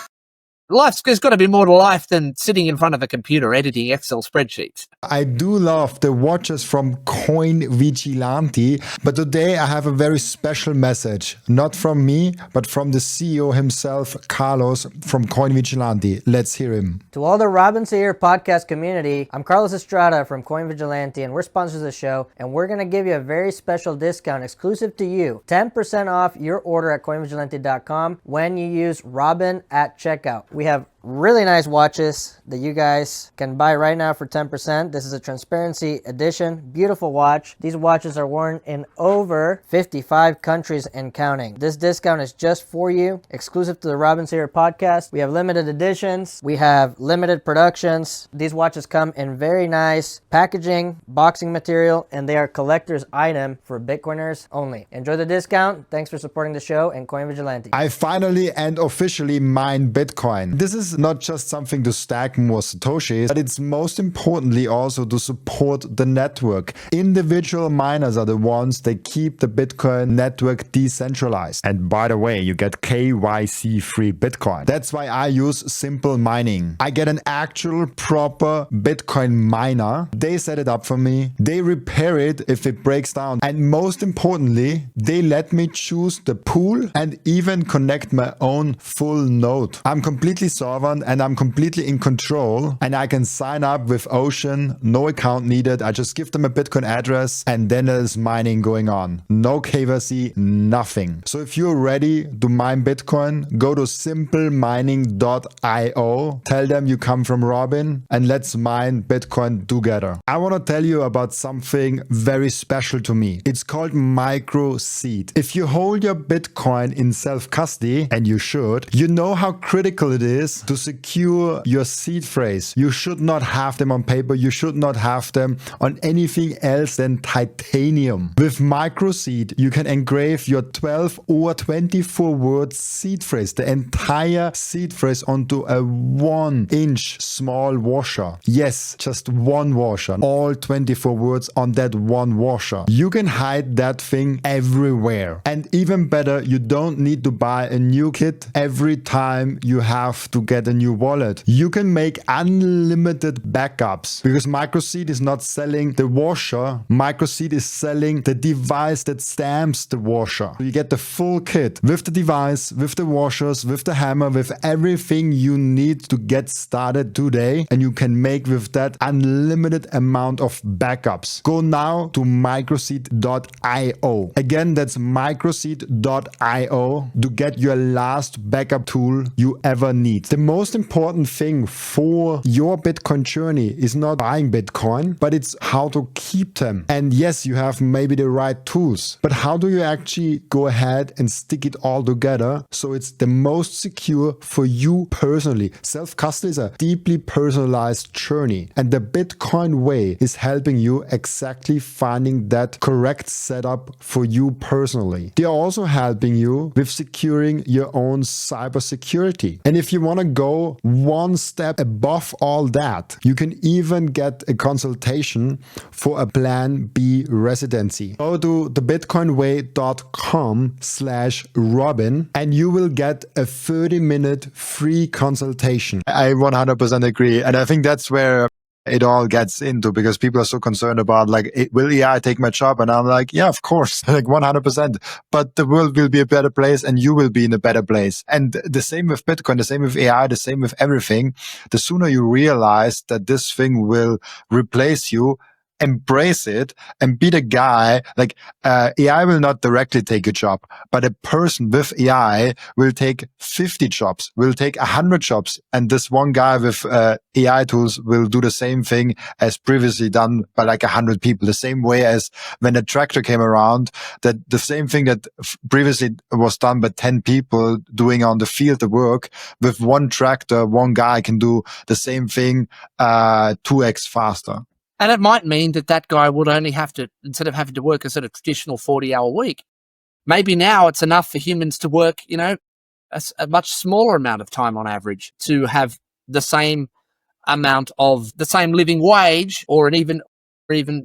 There's got to be more to life than sitting in front of a computer editing Excel spreadsheets. I do love the watches from Coin Vigilante, but today I have a very special message, not from me, but from the CEO himself, Carlos from Coin Vigilante. Let's hear him. To all the Robin Seyr podcast community, I'm Carlos Estrada from Coin Vigilante, and we're sponsors of the show, and we're going to give you a very special discount exclusive to you, 10% off your order at coinvigilante.com when you use Robin at checkout. We have really nice watches that you guys can buy right now for 10%. This is a transparency edition, beautiful watch. These watches are worn in over 55 countries and counting. This discount is just for you, exclusive to the Robin Seyr podcast. We have limited editions, we have limited productions. These watches come in very nice packaging, boxing material, and they are collector's item for Bitcoiners only. Enjoy the discount. Thanks for supporting the show and Coin Vigilante. I finally and officially mine Bitcoin. This is not just something to stack more Satoshis, but it's most importantly also to support the network. Individual miners are the ones that keep the Bitcoin network decentralized. And by the way, you get KYC-free Bitcoin. That's why I use Simple Mining. I get an actual proper Bitcoin miner. They set it up for me. They repair it if it breaks down. And most importantly, they let me choose the pool and even connect my own full node. I'm completely sovereign and I'm completely in control, and I can sign up with Ocean, no account needed. I just give them a Bitcoin address and then there's mining going on. No KYC, nothing. So if you're ready to mine Bitcoin, go to simplemining.io, tell them you come from Robin, and let's mine Bitcoin together. I want to tell you about something very special to me. It's called Microseed. If you hold your Bitcoin in self-custody, and you should, you know how critical it is to secure your seed phrase. You should not have them on paper. You should not have them on anything else than titanium. With Microseed, you can engrave your 12 or 24 word seed phrase, the entire seed phrase, onto a 1-inch small washer. Yes, just one washer. All 24 words on that one washer. You can hide that thing everywhere. And even better, you don't need to buy a new kit every time you have to get a new wallet. You can make unlimited backups because Microseed is not selling the washer. Microseed is selling the device that stamps the washer. So you get the full kit with the device, with the washers, with the hammer, with everything you need to get started today. And you can make with that unlimited amount of backups. Go now to microseed.io. Again, that's microseed.io to get your last backup tool you ever need. The most important thing for your Bitcoin journey is not buying Bitcoin, but it's how to keep them. And yes, you have maybe the right tools, but how do you actually go ahead and stick it all together so it's the most secure for you personally? Self-custody is a deeply personalized journey, and the Bitcoin way is helping you exactly finding that correct setup for you personally. They are also helping you with securing your own cybersecurity. And if you want to go one step above all that, you can even get a consultation for a Plan B residency. Go to thebitcoinway.com/Robin and you will get a 30-minute free consultation. I 100% agree. And I think that's where it all gets into, because people are so concerned about like, will AI take my job? And I'm like, yeah, of course, like 100%. But the world will be a better place and you will be in a better place. And the same with Bitcoin, the same with AI, the same with everything. The sooner you realize that this thing will replace you, embrace it and be the guy. Like AI will not directly take a job, but a person with AI will take 50 jobs, will take 100 jobs. And this one guy with AI tools will do the same thing as previously done by like 100 people. The same way as when a tractor came around, that the same thing that previously was done by 10 people doing on the field the work, with one tractor, one guy can do the same thing 2x faster. And it might mean that that guy would only have to, instead of having to work a sort of traditional 40-hour week, maybe now it's enough for humans to work, you know, a much smaller amount of time on average to have the same amount of the same living wage, or even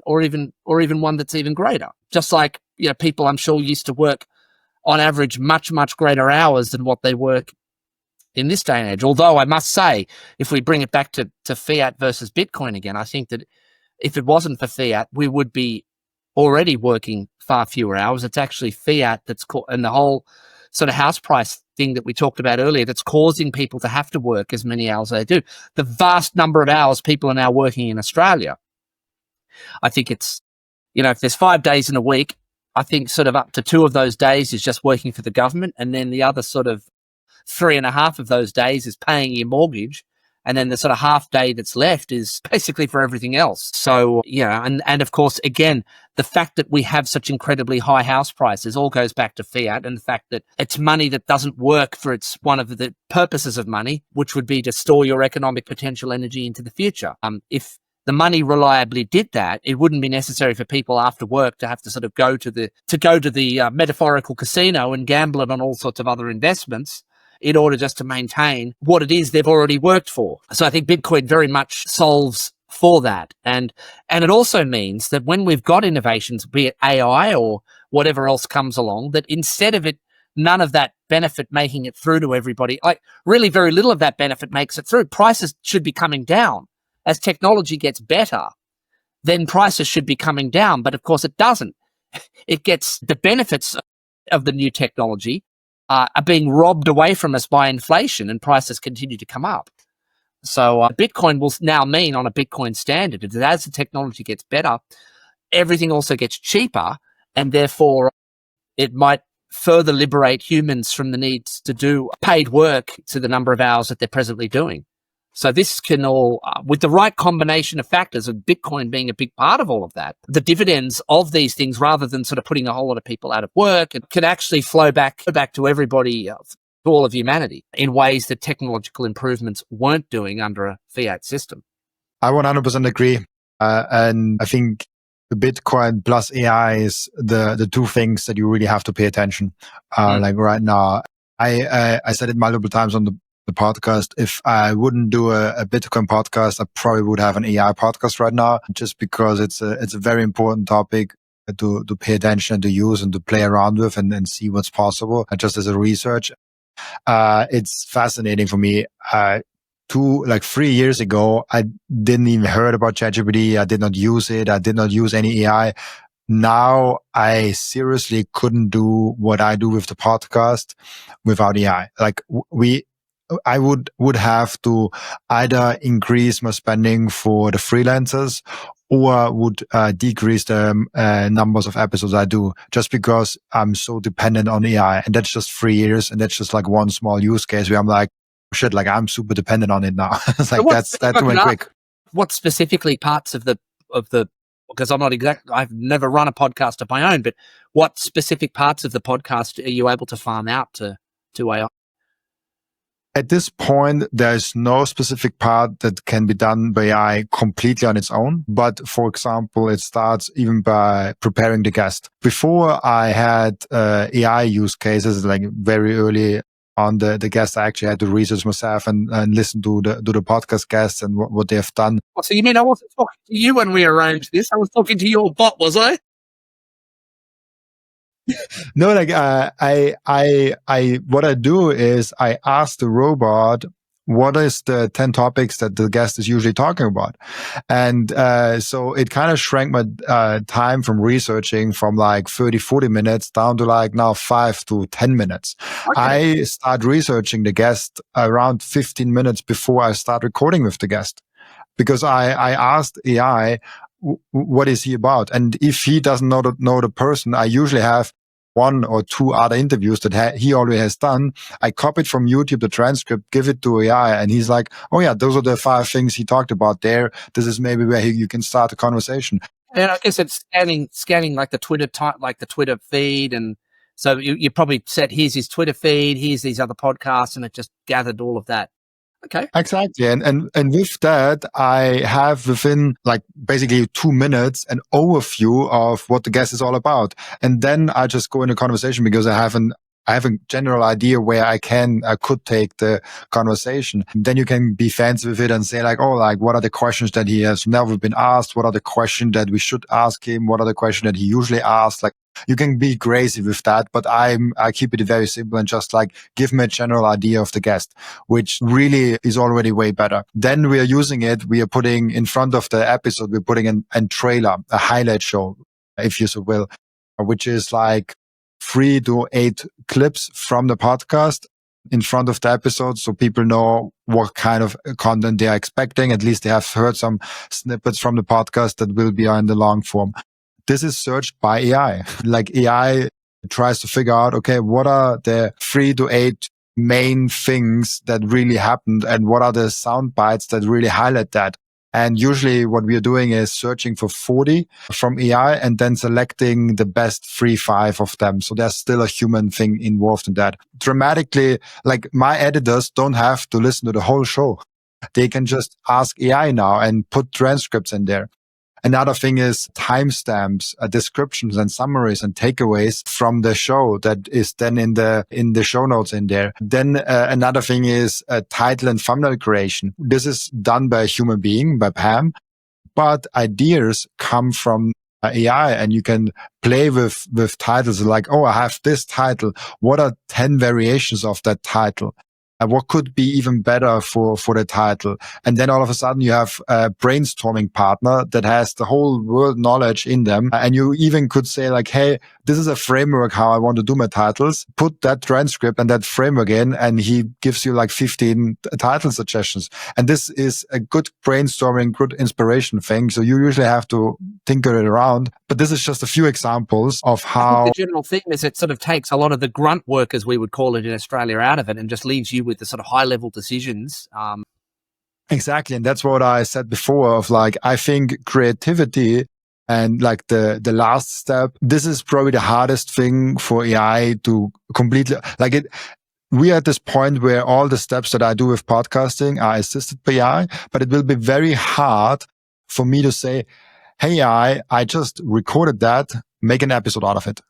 one that's even greater. Just like, you know, people I'm sure used to work on average much greater hours than what they work in this day and age. Although I must say, if we bring it back to fiat versus Bitcoin again, I think that if it wasn't for fiat, we would be already working far fewer hours. It's actually fiat that's and the whole sort of house price thing that we talked about earlier that's causing people to have to work as many hours as they do. The vast number of hours people are now working in Australia. I think it's, you know, if there's 5 days in a week, I think sort of up to 2 of those days is just working for the government. And then the other sort of 3.5 of those days is paying your mortgage. And then the sort of half day that's left is basically for everything else. So, yeah, and of course, again, the fact that we have such incredibly high house prices all goes back to fiat, and the fact that it's money that doesn't work for one of the purposes of money, which would be to store your economic potential energy into the future. If the money reliably did that, it wouldn't be necessary for people after work to have to sort of go to the metaphorical casino and gamble it on all sorts of other investments in order just to maintain what it is they've already worked for. So I think Bitcoin very much solves for that. And it also means that when we've got innovations, be it AI or whatever else comes along, that instead of none of that benefit making it through to everybody, like really very little of that benefit makes it through. Prices should be coming down. As technology gets better, then prices should be coming down. But of course it doesn't. It gets the benefits of the new technology are being robbed away from us by inflation, and prices continue to come up. So Bitcoin will now mean, on a Bitcoin standard, that as the technology gets better, everything also gets cheaper, and therefore it might further liberate humans from the needs to do paid work to the number of hours that they're presently doing. So this can all, with the right combination of factors, of Bitcoin being a big part of all of that, the dividends of these things, rather than sort of putting a whole lot of people out of work, it can actually flow back to everybody, to all of humanity, in ways that technological improvements weren't doing under a fiat system. I 100% agree. And I think the Bitcoin plus AI is the two things that you really have to pay attention. Like right now, I said it multiple times on the podcast. If I wouldn't do a Bitcoin podcast, I probably would have an AI podcast right now, just because it's a very important topic to pay attention and to use and to play around with and see what's possible. Just as a research, it's fascinating for me. 3 years ago, I didn't even heard about ChatGPT. I did not use it. I did not use any AI. Now I seriously couldn't do what I do with the podcast without AI. Like I would have to either increase my spending for the freelancers, or would decrease the numbers of episodes I do, just because I'm so dependent on AI. And that's just 3 years. And that's just like one small use case where I'm like, shit, like I'm super dependent on it now. It's like So that went quick. What specifically parts of the because I'm not I've never run a podcast of my own, but what specific parts of the podcast are you able to farm out to AI? At this point, there's no specific part that can be done by AI completely on its own. But for example, it starts even by preparing the guest. Before I had AI use cases, like very early on the guest, I actually had to research myself and listen to the podcast guests and what they have done. Oh, so you mean I wasn't talking to you when we arranged this? I was talking to your bot, was I? No, like what I do is I ask the robot, what is the 10 topics that the guest is usually talking about? And so it kind of shrank my time from researching from like 30, 40 minutes down to like now 5 to 10 minutes. Okay. I start researching the guest around 15 minutes before I start recording with the guest, because I asked AI, what is he about? And if he doesn't know the person, I usually have 1 or 2 other interviews that he already has done. I copied from YouTube the transcript, give it to AI, and he's like, oh yeah, those are the 5 things he talked about there. This is maybe where you can start a conversation. And I guess it's scanning like the Twitter feed. And so you probably said, here's his Twitter feed, here's these other podcasts, and it just gathered all of that. Okay. Exactly. And with that, I have within like basically 2 minutes an overview of what the guest is all about. And then I just go in a conversation because I have a general idea where I could take the conversation. And then you can be fancy with it and say like, oh, like what are the questions that he has never been asked? What are the questions that we should ask him? What are the questions that he usually asks? Like you can be crazy with that, but I keep it very simple and just like give me a general idea of the guest, which really is already way better. Then we are using it. We are putting in front of the episode, we're putting a trailer, a highlight show, if you so will, which is like 3 to 8 clips from the podcast in front of the episode, so people know what kind of content they are expecting. At least they have heard some snippets from the podcast that will be on the long form. This is searched by AI. Like AI tries to figure out, okay, what are the 3 to 8 main things that really happened and what are the sound bites that really highlight that? And usually what we are doing is searching for 40 from AI and then selecting the best 3-5 of them. So there's still a human thing involved in that. Dramatically, like my editors don't have to listen to the whole show. They can just ask AI now and put transcripts in there. Another thing is timestamps, descriptions and summaries and takeaways from the show that is then in the show notes in there. Then another thing is title and thumbnail creation. This is done by a human being, by Pam, but ideas come from AI and you can play with titles like, oh, I have this title. What are 10 variations of that title? What could be even better for the title? And then all of a sudden you have a brainstorming partner that has the whole world knowledge in them. And you even could say like, hey, this is a framework how I want to do my titles. Put that transcript and that framework in, and he gives you like 15 title suggestions. And this is a good brainstorming, good inspiration thing. So you usually have to tinker it around. But this is just a few examples of how... The general theme is it sort of takes a lot of the grunt work, as we would call it in Australia, out of it and just leaves you with the sort of high-level decisions. Exactly. And that's what I said before of like, I think creativity and like the last step, this is probably the hardest thing for AI to completely, like it. We are at this point where all the steps that I do with podcasting are assisted by AI, but it will be very hard for me to say, hey, I just recorded that, make an episode out of it.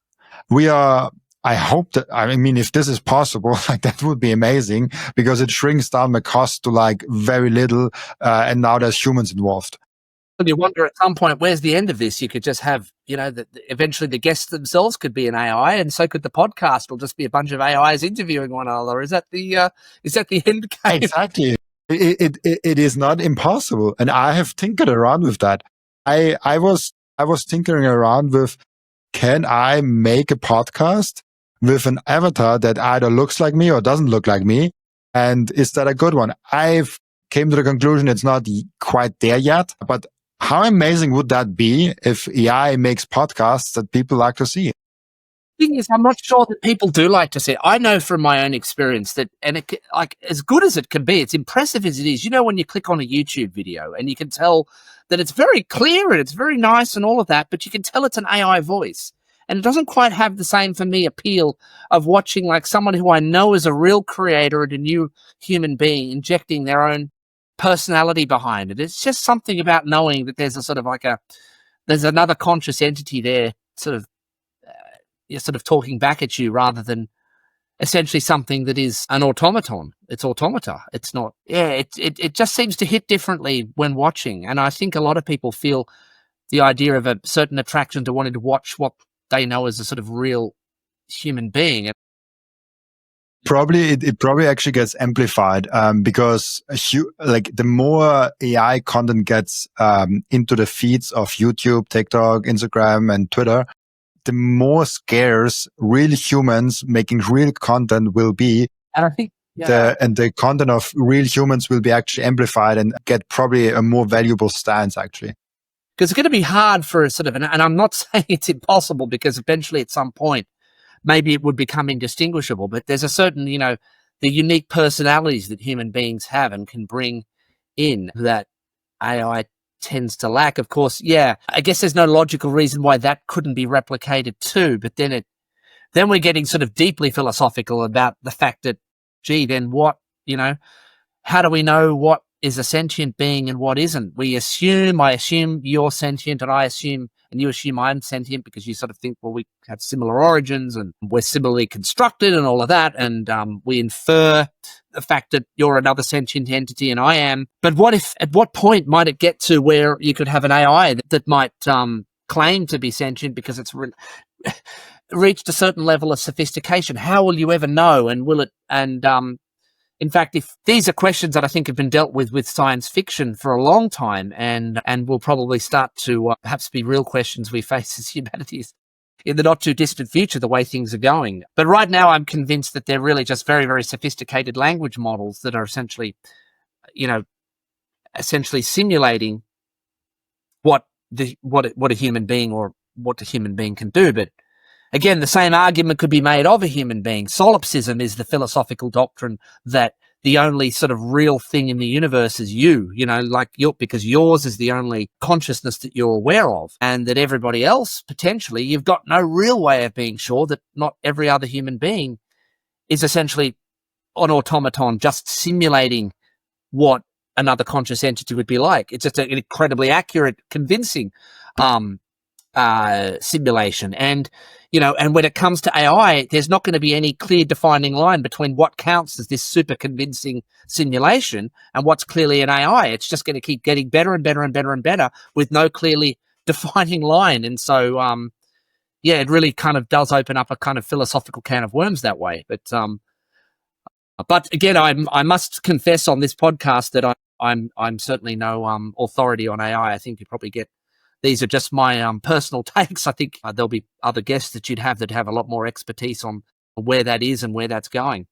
I hope that, I mean, if this is possible, like that would be amazing because it shrinks down my cost to like very little. And now there's humans involved. And you wonder at some point, where's the end of this? You could just have, eventually the guests themselves could be an AI, and so could the podcast will just be a bunch of AIs interviewing one another. Is that the end game? Exactly. It is not impossible. And I have tinkered around with that. I was tinkering around with, can I make a podcast with an avatar that either looks like me or doesn't look like me? And is that a good one? I've came to the conclusion it's not quite there yet, but how amazing would that be if AI makes podcasts that people like to see? thing is, I'm not sure that people do like to see it. I know from my own experience that, and it, like, as good as it can be, it's impressive as it is. You know, when you click on a YouTube video and you can tell that it's very clear and it's very nice and all of that, but you can tell it's an AI voice. And it doesn't quite have the same, for me, appeal of watching like someone who I know is a real creator and a new human being injecting their own personality behind it. It's just something about knowing that there's a sort of like there's another conscious entity there, sort of, you're sort of talking back at you, rather than essentially something that is an automaton. It's automata. It's not. Yeah, it just seems to hit differently when watching. And I think a lot of people feel the idea of a certain attraction to wanting to watch what they know as a sort of real human being. Probably it probably actually gets amplified because like the more AI content gets into the feeds of YouTube, TikTok, Instagram, and Twitter, the more scarce real humans making real content will be. And I think the content of real humans will be actually amplified and get probably a more valuable stance, actually. Because it's going to be hard for a sort of, and I'm not saying it's impossible, because eventually at some point, maybe it would become indistinguishable, but there's a certain, you know, the unique personalities that human beings have and can bring in that AI tends to lack. Of course, yeah, I guess there's no logical reason why that couldn't be replicated too, but then we're getting sort of deeply philosophical about the fact that, gee, then what, you know, how do we know what is a sentient being and what isn't? I assume you're sentient, and I assume, and you assume I'm sentient, because you sort of think, well, we have similar origins and we're similarly constructed and all of that. And we infer the fact that you're another sentient entity and I am. But at what point might it get to where you could have an AI that might claim to be sentient because it's reached a certain level of sophistication? How will you ever know? And will it, and in fact, if these are questions that I think have been dealt with science fiction for a long time, and will probably start to perhaps be real questions we face as humanities in the not too distant future, the way things are going. But right now, I'm convinced that they're really just very, very sophisticated language models that are essentially, you know, simulating what a human being, or what a human being can do. But again, the same argument could be made of a human being. Solipsism is the philosophical doctrine that the only sort of real thing in the universe is you, like because yours is the only consciousness that you're aware of, and that everybody else, potentially, you've got no real way of being sure that not every other human being is essentially an automaton just simulating what another conscious entity would be like. It's just an incredibly accurate, convincing simulation. And when it comes to AI, there's not going to be any clear defining line between what counts as this super convincing simulation and what's clearly an AI. It's just going to keep getting better and better and better and better with no clearly defining line. And so, it really kind of does open up a kind of philosophical can of worms that way. But again, I must confess on this podcast that I'm certainly no authority on AI. I think you probably get, these are just my personal takes. I think there'll be other guests that you'd have that have a lot more expertise on where that is and where that's going.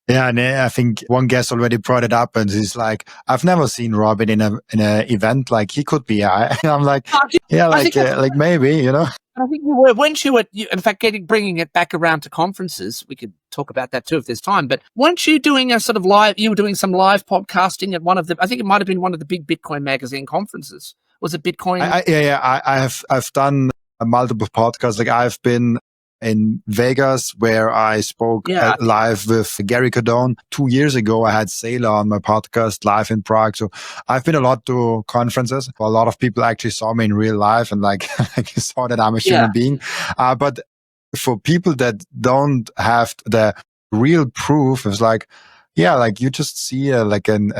Yeah, and I think one guest already brought it up, and he's like, "I've never seen Robin in a event. Like, he could be." I'm like, "Yeah, like maybe, I think you were, weren't you? In fact, bringing it back around to conferences, we could talk about that too if there's time. But weren't you doing a sort of live? You were doing some live podcasting at one of the. I think it might have been one of the big Bitcoin magazine conferences. Was it Bitcoin? I've done multiple podcasts. Like, I've been in Vegas where I spoke live with Gary Cardone. 2 years ago, I had Sailor on my podcast live in Prague. So I've been a lot to conferences. A lot of people actually saw me in real life and like saw that I'm a human being. But for people that don't have the real proof, it's like, like you just see a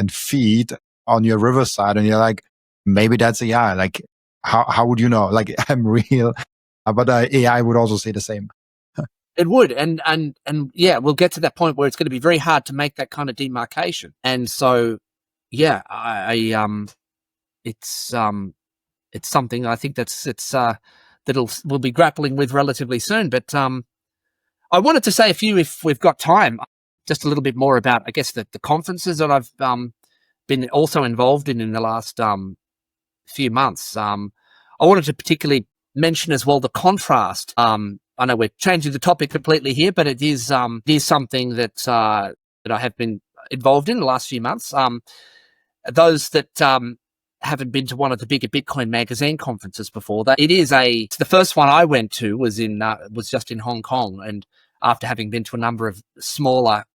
feed on your riverside and you're like, maybe that's AI. Like, how would you know? Like, I'm real. But AI would also say the same. It would, and we'll get to that point where it's going to be very hard to make that kind of demarcation. And so, it's something I think we'll be grappling with relatively soon. But I wanted to say if we've got time, just a little bit more about, I guess, the conferences that I've been also involved in the last few months. I wanted to particularly mention as well the contrast I know we're changing the topic completely here, but it is something that I have been involved in the last few months. Those that haven't been to one of the bigger Bitcoin magazine conferences before, it's the first one I went to was just in Hong Kong, and after having been to a number of smaller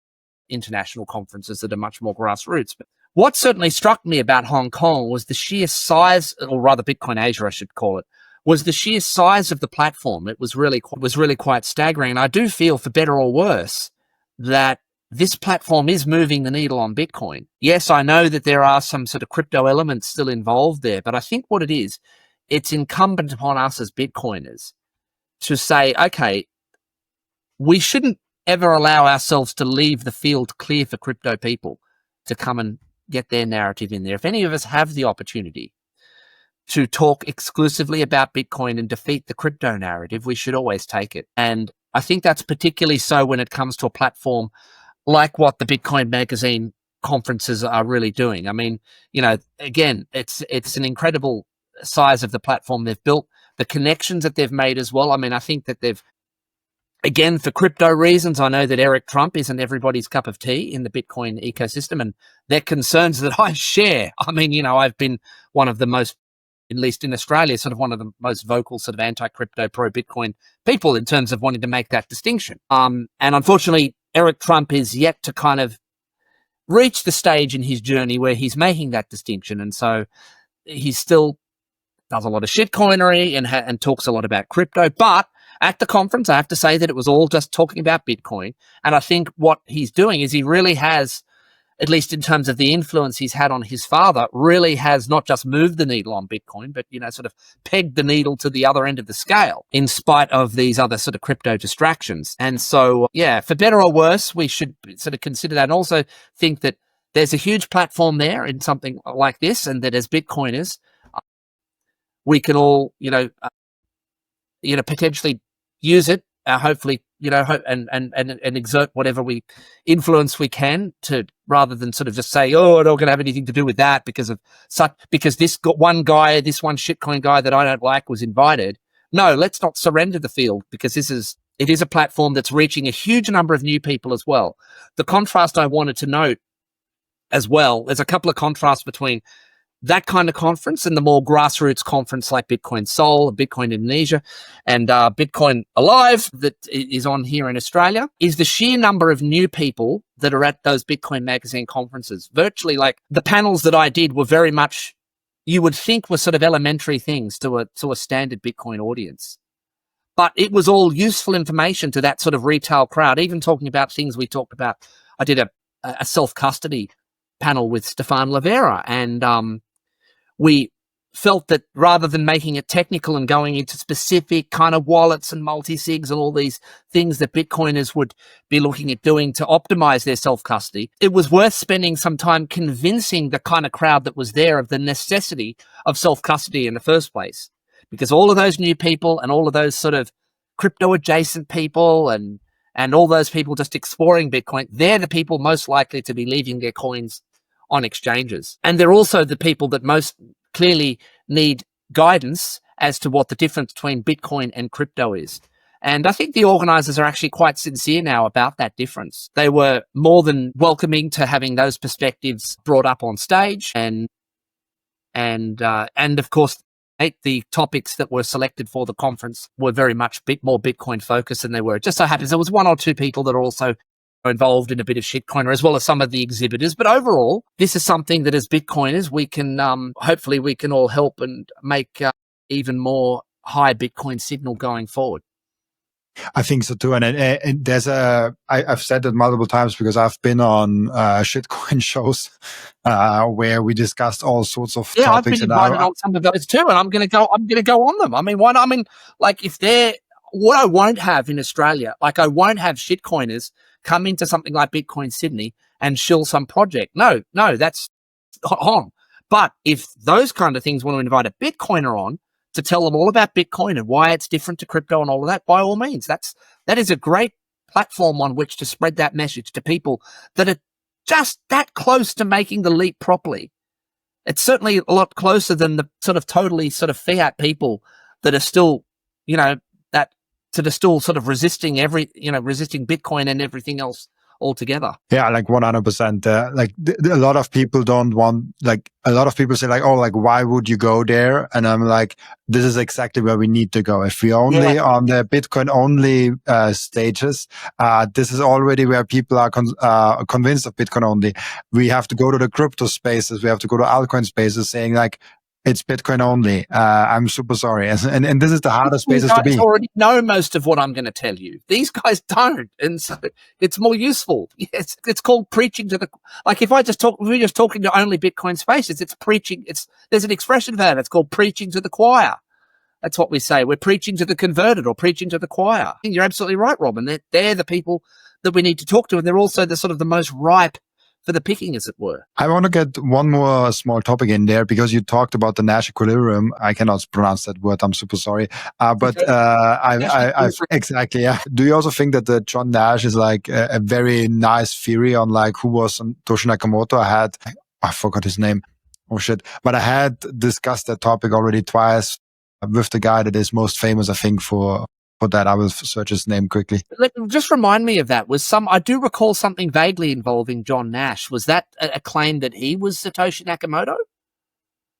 international conferences that are much more grassroots. But what certainly struck me about Hong Kong was the sheer size, or rather Bitcoin Asia, I should call it, was the sheer size of the platform. It was really quite staggering. And I do feel, for better or worse, that this platform is moving the needle on Bitcoin. Yes, I know that there are some sort of crypto elements still involved there, but I think what it is, it's incumbent upon us as Bitcoiners to say, okay, we shouldn't ever allow ourselves to leave the field clear for crypto people to come and get their narrative in there. If any of us have the opportunity to talk exclusively about Bitcoin and defeat the crypto narrative, we should always take it. And I think that's particularly so when it comes to a platform like what the Bitcoin magazine conferences are really doing. I mean, again, it's an incredible size of the platform they've built, the connections that they've made as well. I mean, I think that again, for crypto reasons, I know that Eric Trump isn't everybody's cup of tea in the Bitcoin ecosystem, and they're concerns that I share. I mean, I've been one of the most, at least in Australia, sort of one of the most vocal sort of anti-crypto, pro-Bitcoin people in terms of wanting to make that distinction. And unfortunately, Eric Trump is yet to kind of reach the stage in his journey where he's making that distinction. And so he still does a lot of shitcoinery and talks a lot about crypto. But at the conference, I have to say that it was all just talking about Bitcoin. And I think what he's doing is he really has, at least in terms of the influence he's had on his father, really has not just moved the needle on Bitcoin, but, sort of pegged the needle to the other end of the scale in spite of these other sort of crypto distractions. And so, yeah, for better or worse, we should sort of consider that and also think that there's a huge platform there in something like this, and that as Bitcoiners, we can all, potentially use it, hopefully, and exert whatever influence we can to, rather than sort of just say, oh, I don't going to have anything to do with that because this one shitcoin guy that I don't like was invited. No, let's not surrender the field, because it is a platform that's reaching a huge number of new people as well. The contrast I wanted to note as well, there's a couple of contrasts between that kind of conference and the more grassroots conference like Bitcoin Seoul, Bitcoin Indonesia, and Bitcoin Alive that is on here in Australia, is the sheer number of new people that are at those Bitcoin magazine conferences. Virtually, like, the panels that I did were very much, you would think, were sort of elementary things to a standard Bitcoin audience. But it was all useful information to that sort of retail crowd, even talking about things we talked about. I did a self-custody panel with Stefan Lavera, and we felt that rather than making it technical and going into specific kind of wallets and multi-sigs and all these things that Bitcoiners would be looking at doing to optimize their self-custody, it was worth spending some time convincing the kind of crowd that was there of the necessity of self-custody in the first place. Because all of those new people and all of those sort of crypto-adjacent people and all those people just exploring Bitcoin, they're the people most likely to be leaving their coins on exchanges. And they're also the people that most clearly need guidance as to what the difference between Bitcoin and crypto is. And I think the organizers are actually quite sincere now about that difference. They were more than welcoming to having those perspectives brought up on stage, and of course, the topics that were selected for the conference were very much more Bitcoin focused than they were. It just so happens there was one or two people that are also involved in a bit of shitcoiner, as well as some of the exhibitors. But overall, this is something that as Bitcoiners, we can, hopefully we can all help and make even more high Bitcoin signal going forward. I think so too. And there's I've said it multiple times because I've been on shitcoin shows where we discussed all sorts of topics. I've been invited on some of those too, and I'm going to go on them. I mean, why not? I mean, like, what I won't have in Australia, like, I won't have shitcoiners come into something like Bitcoin Sydney and shill some project. No, that's on. But if those kind of things want to invite a Bitcoiner on to tell them all about Bitcoin and why it's different to crypto and all of that, by all means, that is a great platform on which to spread that message to people that are just that close to making the leap properly. It's certainly a lot closer than the sort of totally sort of fiat people that are still, that sort of still sort of resisting resisting Bitcoin and everything else altogether. Yeah, like 100%. A lot of people don't want, like, a lot of people say like, oh, like, why would you go there? And I'm like, this is exactly where we need to go. If we only on the Bitcoin only stages, this is already where people are convinced of Bitcoin only. We have to go to the crypto spaces. We have to go to altcoin spaces saying like, it's Bitcoin only. I'm super sorry. And this is the hardest spaces to be. These guys already know most of what I'm going to tell you. These guys don't. And so it's more useful. Yes, it's called preaching to the, like if we're just talking to only Bitcoin spaces, it's preaching. There's an expression for that. It's called preaching to the choir. That's what we say. We're preaching to the converted or preaching to the choir. You're absolutely right, Robin. They're the people that we need to talk to. And they're also the sort of the most ripe for the picking, as it were. I want to get one more small topic in there because you talked about the Nash equilibrium. I cannot pronounce that word. I'm super sorry. Exactly. Yeah. Do you also think that the John Nash is like a very nice theory on like who was Satoshi Nakamoto? I forgot his name. Oh shit. But I had discussed that topic already twice with the guy that is most famous, I think, for that. I will search his name quickly. Just remind me of that. I do recall something vaguely involving John Nash. Was that a claim that he was Satoshi Nakamoto?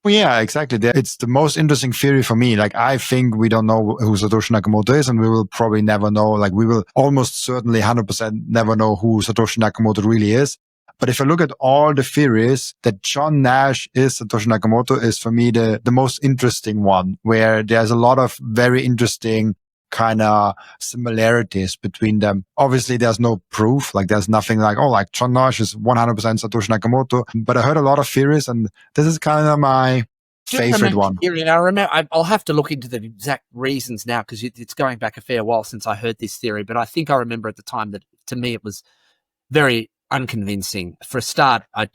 Well, yeah, exactly. It's the most interesting theory for me. Like, I think we don't know who Satoshi Nakamoto is, and we will probably never know. Like, we will almost certainly 100% never know who Satoshi Nakamoto really is. But if I look at all the theories, that John Nash is Satoshi Nakamoto is for me the most interesting one, where there's a lot of very interesting kind of similarities between them. Obviously, there's no proof. Like, there's nothing like, oh, like John Nash is 100% Satoshi Nakamoto. But I heard a lot of theories, and this is kind of my favorite one. I remember. I'll have to look into the exact reasons now because it's going back a fair while since I heard this theory. But I think I remember at the time that to me it was very unconvincing. For a start, a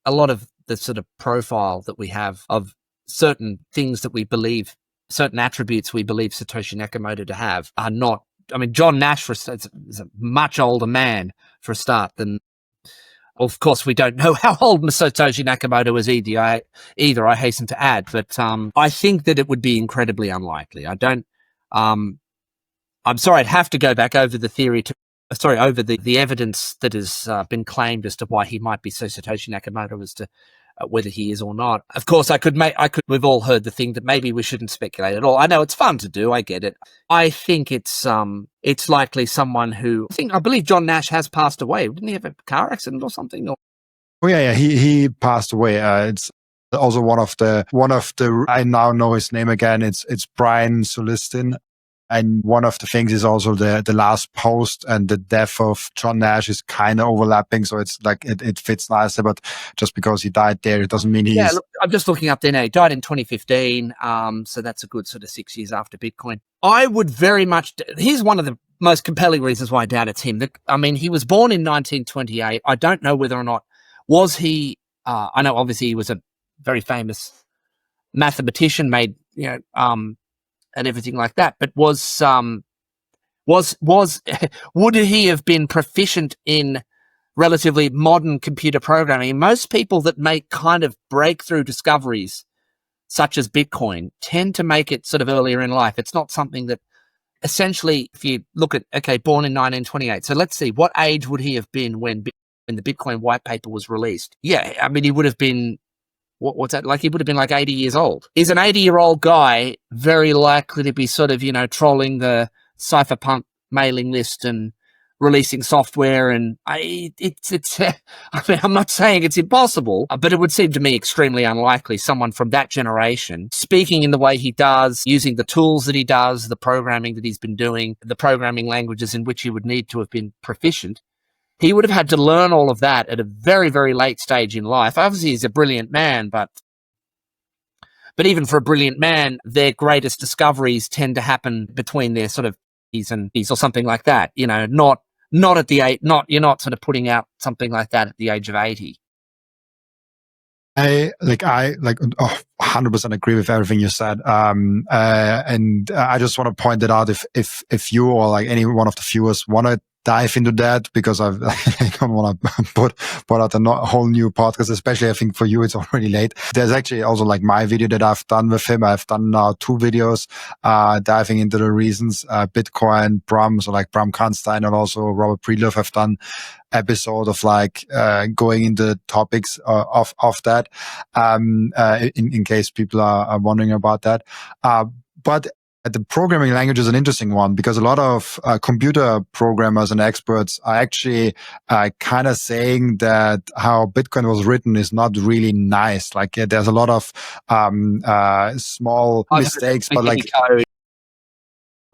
lot of the sort of profile that we have of certain things that we believe, certain attributes we believe Satoshi Nakamoto to have are not. I mean, John Nash is a much older man for a start than. Of course, we don't know how old Satoshi Nakamoto is either. I hasten to add, but I think that it would be incredibly unlikely. I don't. I'm sorry, I'd have to go back over the theory over the evidence that has been claimed as to why he might be Satoshi Nakamoto as to whether he is or not. Of course, we've all heard the thing that maybe we shouldn't speculate at all. I know it's fun to do. I get it. I think it's likely someone who, I believe John Nash has passed away. Didn't he have a car accident or something? Oh yeah. He passed away. It's also one of the, I now know his name again. It's Brian Solistin. And one of the things is also the last post and the death of John Nash is kind of overlapping. So it's like, it fits nicely, but just because he died there, it doesn't mean he's... Yeah, look, I'm just looking up there now. He died in 2015. So that's a good sort of 6 years after Bitcoin. I would very much... Here's one of the most compelling reasons why I doubt it's him. He was born in 1928. I don't know whether or not... Was he... I know obviously he was a very famous mathematician, made, and everything like that. But would he have been proficient in relatively modern computer programming? Most people that make kind of breakthrough discoveries, such as Bitcoin, tend to make it sort of earlier in life. It's not something that essentially, if you look at, born in 1928. So let's see, what age would he have been when the Bitcoin white paper was released? Yeah, I mean, he would have been, what's that? Like, he would have been like 80 years old. Is an 80-year-old guy very likely to be sort of, trolling the cypherpunk mailing list and releasing software? And I'm not saying it's impossible, but it would seem to me extremely unlikely someone from that generation speaking in the way he does, using the tools that he does, the programming that he's been doing, the programming languages in which he would need to have been proficient. He would have had to learn all of that at a very, very late stage in life. Obviously, he's a brilliant man, but even for a brilliant man, their greatest discoveries tend to happen between their sort of and or something like that. Not at the age. You're not sort of putting out something like that at the age of 80. I 100% agree with everything you said. And I just want to point it out if you or like any one of the viewers want to dive into that because I don't want to put out a whole new podcast, especially I think for you, it's already late. There's actually also like my video that I've done with him. I've done now 2 videos, diving into the reasons, Bitcoin, Bram, so like Bram Karnstein and also Robert Breedlove have done episode of like, going into topics of that, in case people are wondering about that. But the programming language is an interesting one because a lot of computer programmers and experts are actually kind of saying that how Bitcoin was written is not really nice. Like there's a lot of small mistakes, but like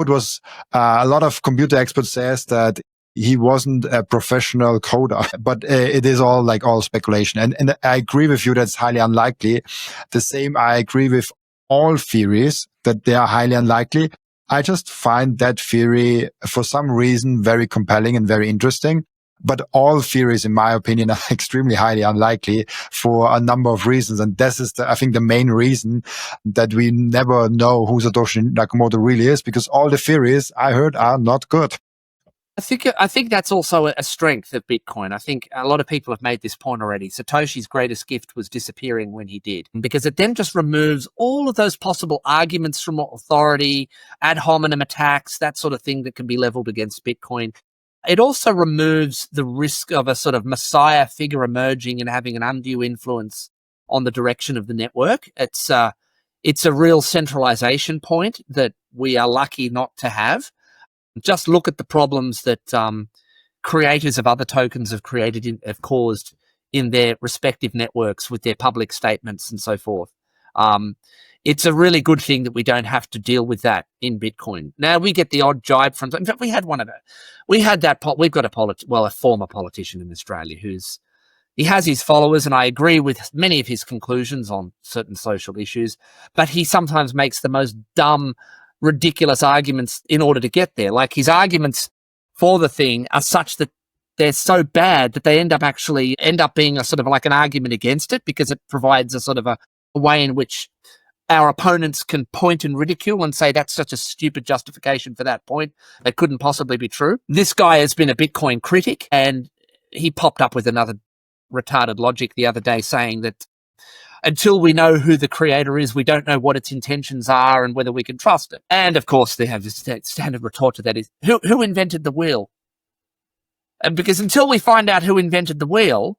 it was a lot of computer experts says that he wasn't a professional coder, but it is all speculation. And I agree with you that's highly unlikely. The same I agree with all theories that they are highly unlikely. I just find that theory for some reason very compelling and very interesting. But all theories, in my opinion, are extremely highly unlikely for a number of reasons. And this is, I think, the main reason that we never know who Satoshi Nakamoto really is, because all the theories I heard are not good. I think that's also a strength of Bitcoin. I think a lot of people have made this point already. Satoshi's greatest gift was disappearing when he did, because it then just removes all of those possible arguments from authority, ad hominem attacks, that sort of thing that can be leveled against Bitcoin. It also removes the risk of a sort of messiah figure emerging and having an undue influence on the direction of the network. It's a real centralization point that we are lucky not to have. Just look at the problems that creators of other tokens have caused in their respective networks with their public statements and so forth. It's a really good thing that we don't have to deal with that in Bitcoin. Now we get the odd jibe from. In fact, we had one of it. We've got a former politician in Australia he has his followers, and I agree with many of his conclusions on certain social issues, but he sometimes makes the most dumb, ridiculous arguments in order to get there. Like his arguments for the thing are such that they're so bad that they end up being a sort of like an argument against it, because it provides a sort of a way in which our opponents can point and ridicule and say that's such a stupid justification for that point that couldn't possibly be true. This guy has been a Bitcoin critic, and he popped up with another retarded logic the other day saying that until we know who the creator is, we don't know what its intentions are and whether we can trust it. And of course, they have this standard retort to that is, who invented the wheel? And because until we find out who invented the wheel,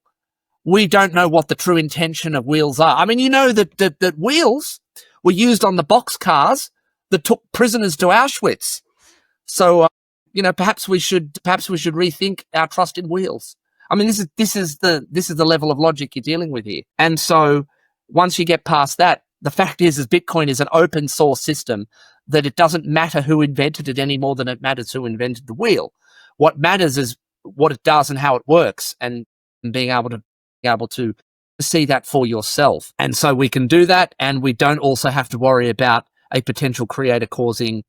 we don't know what the true intention of wheels are. I mean, you know that wheels were used on the boxcars that took prisoners to Auschwitz. So, perhaps we should rethink our trust in wheels. I mean, this is the level of logic you're dealing with here. And so, once you get past that, the fact is Bitcoin is an open source system that it doesn't matter who invented it any more than it matters who invented the wheel. What matters is what it does and how it works, and being able to see that for yourself. And so we can do that, and we don't also have to worry about a potential creator causing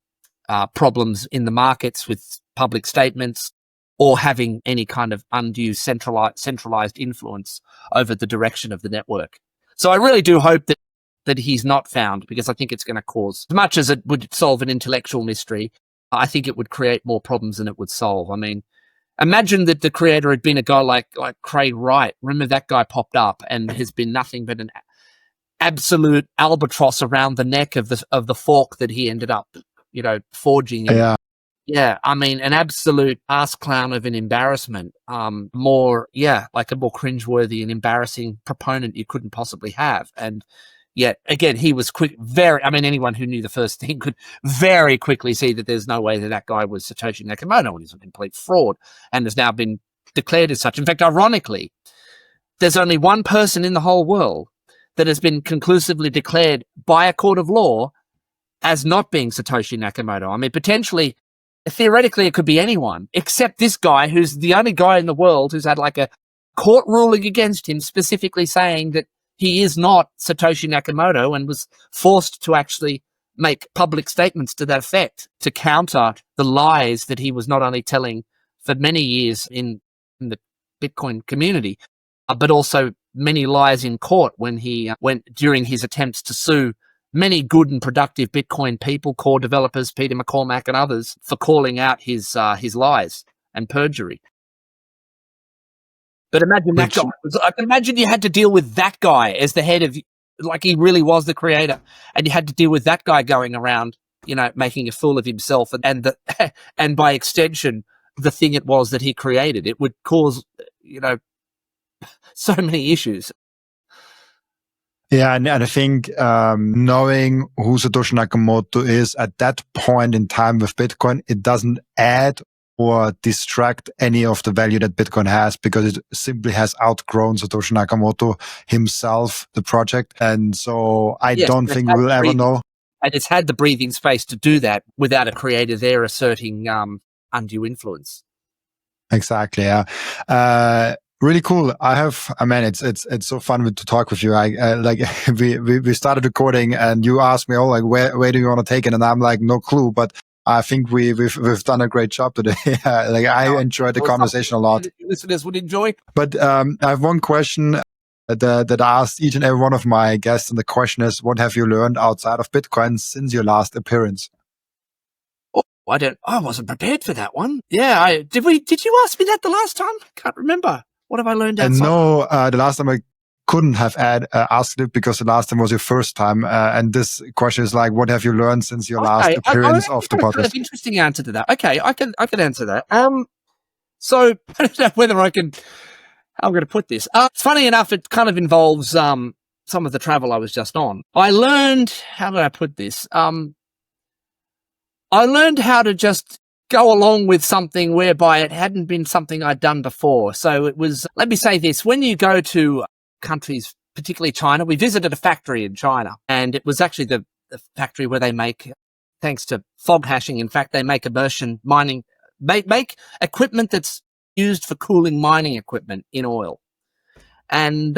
problems in the markets with public statements or having any kind of undue centralized influence over the direction of the network. So I really do hope that he's not found, because I think it's going to cause, as much as it would solve an intellectual mystery, I think it would create more problems than it would solve. I mean, imagine that the creator had been a guy like Craig Wright. Remember, that guy popped up and has been nothing but an absolute albatross around the neck of the fork that he ended up, forging. Yeah, I mean, an absolute ass clown of an embarrassment. Like a more cringeworthy and embarrassing proponent you couldn't possibly have. And yet, again, he was quick. Anyone who knew the first thing could very quickly see that there's no way that guy was Satoshi Nakamoto, and he's a complete fraud and has now been declared as such. In fact, ironically, there's only one person in the whole world that has been conclusively declared by a court of law as not being Satoshi Nakamoto. I mean, theoretically, it could be anyone except this guy, who's the only guy in the world who's had like a court ruling against him specifically saying that he is not Satoshi Nakamoto, and was forced to actually make public statements to that effect to counter the lies that he was not only telling for many years in the Bitcoin community, but also many lies in court when he went during his attempts to sue many good and productive Bitcoin people, core developers, Peter McCormack and others, for calling out his lies and perjury. But imagine that guy. I can imagine you had to deal with that guy as the head of, like he really was the creator, and you had to deal with that guy going around, making a fool of himself, and by extension, the thing it was that he created. It would cause, so many issues. Yeah, and I think knowing who Satoshi Nakamoto is at that point in time with Bitcoin, it doesn't add or distract any of the value that Bitcoin has, because it simply has outgrown Satoshi Nakamoto himself, the project. And so I don't think we'll ever know. And it's had the breathing space to do that without a creator there asserting undue influence. Exactly, yeah. Really cool. It's so fun to talk with you. We started recording and you asked me, where do you want to take it? And I'm like, no clue, but I think we've done a great job today. I enjoyed the conversation a lot. Listeners would enjoy. But I have one question that I asked each and every one of my guests, and the question is, what have you learned outside of Bitcoin since your last appearance? I wasn't prepared for that one. Yeah, did you ask me that the last time? Can't remember. What have I learned outside? No, the last time I couldn't have asked it because the last time was your first time. And this question is like, what have you learned since your last appearance of the podcast? Kind of interesting answer to that. Okay, I can answer that. So I don't know whether how I'm going to put this. Funny enough, it kind of involves some of the travel I was just on. I learned, how do I put this? I learned how to just go along with something whereby it hadn't been something I'd done before. So it was, let me say this, when you go to countries, particularly China, we visited a factory in China, and it was actually the factory where they make, thanks to fog hashing, in fact, they make immersion mining, make equipment that's used for cooling mining equipment in oil. And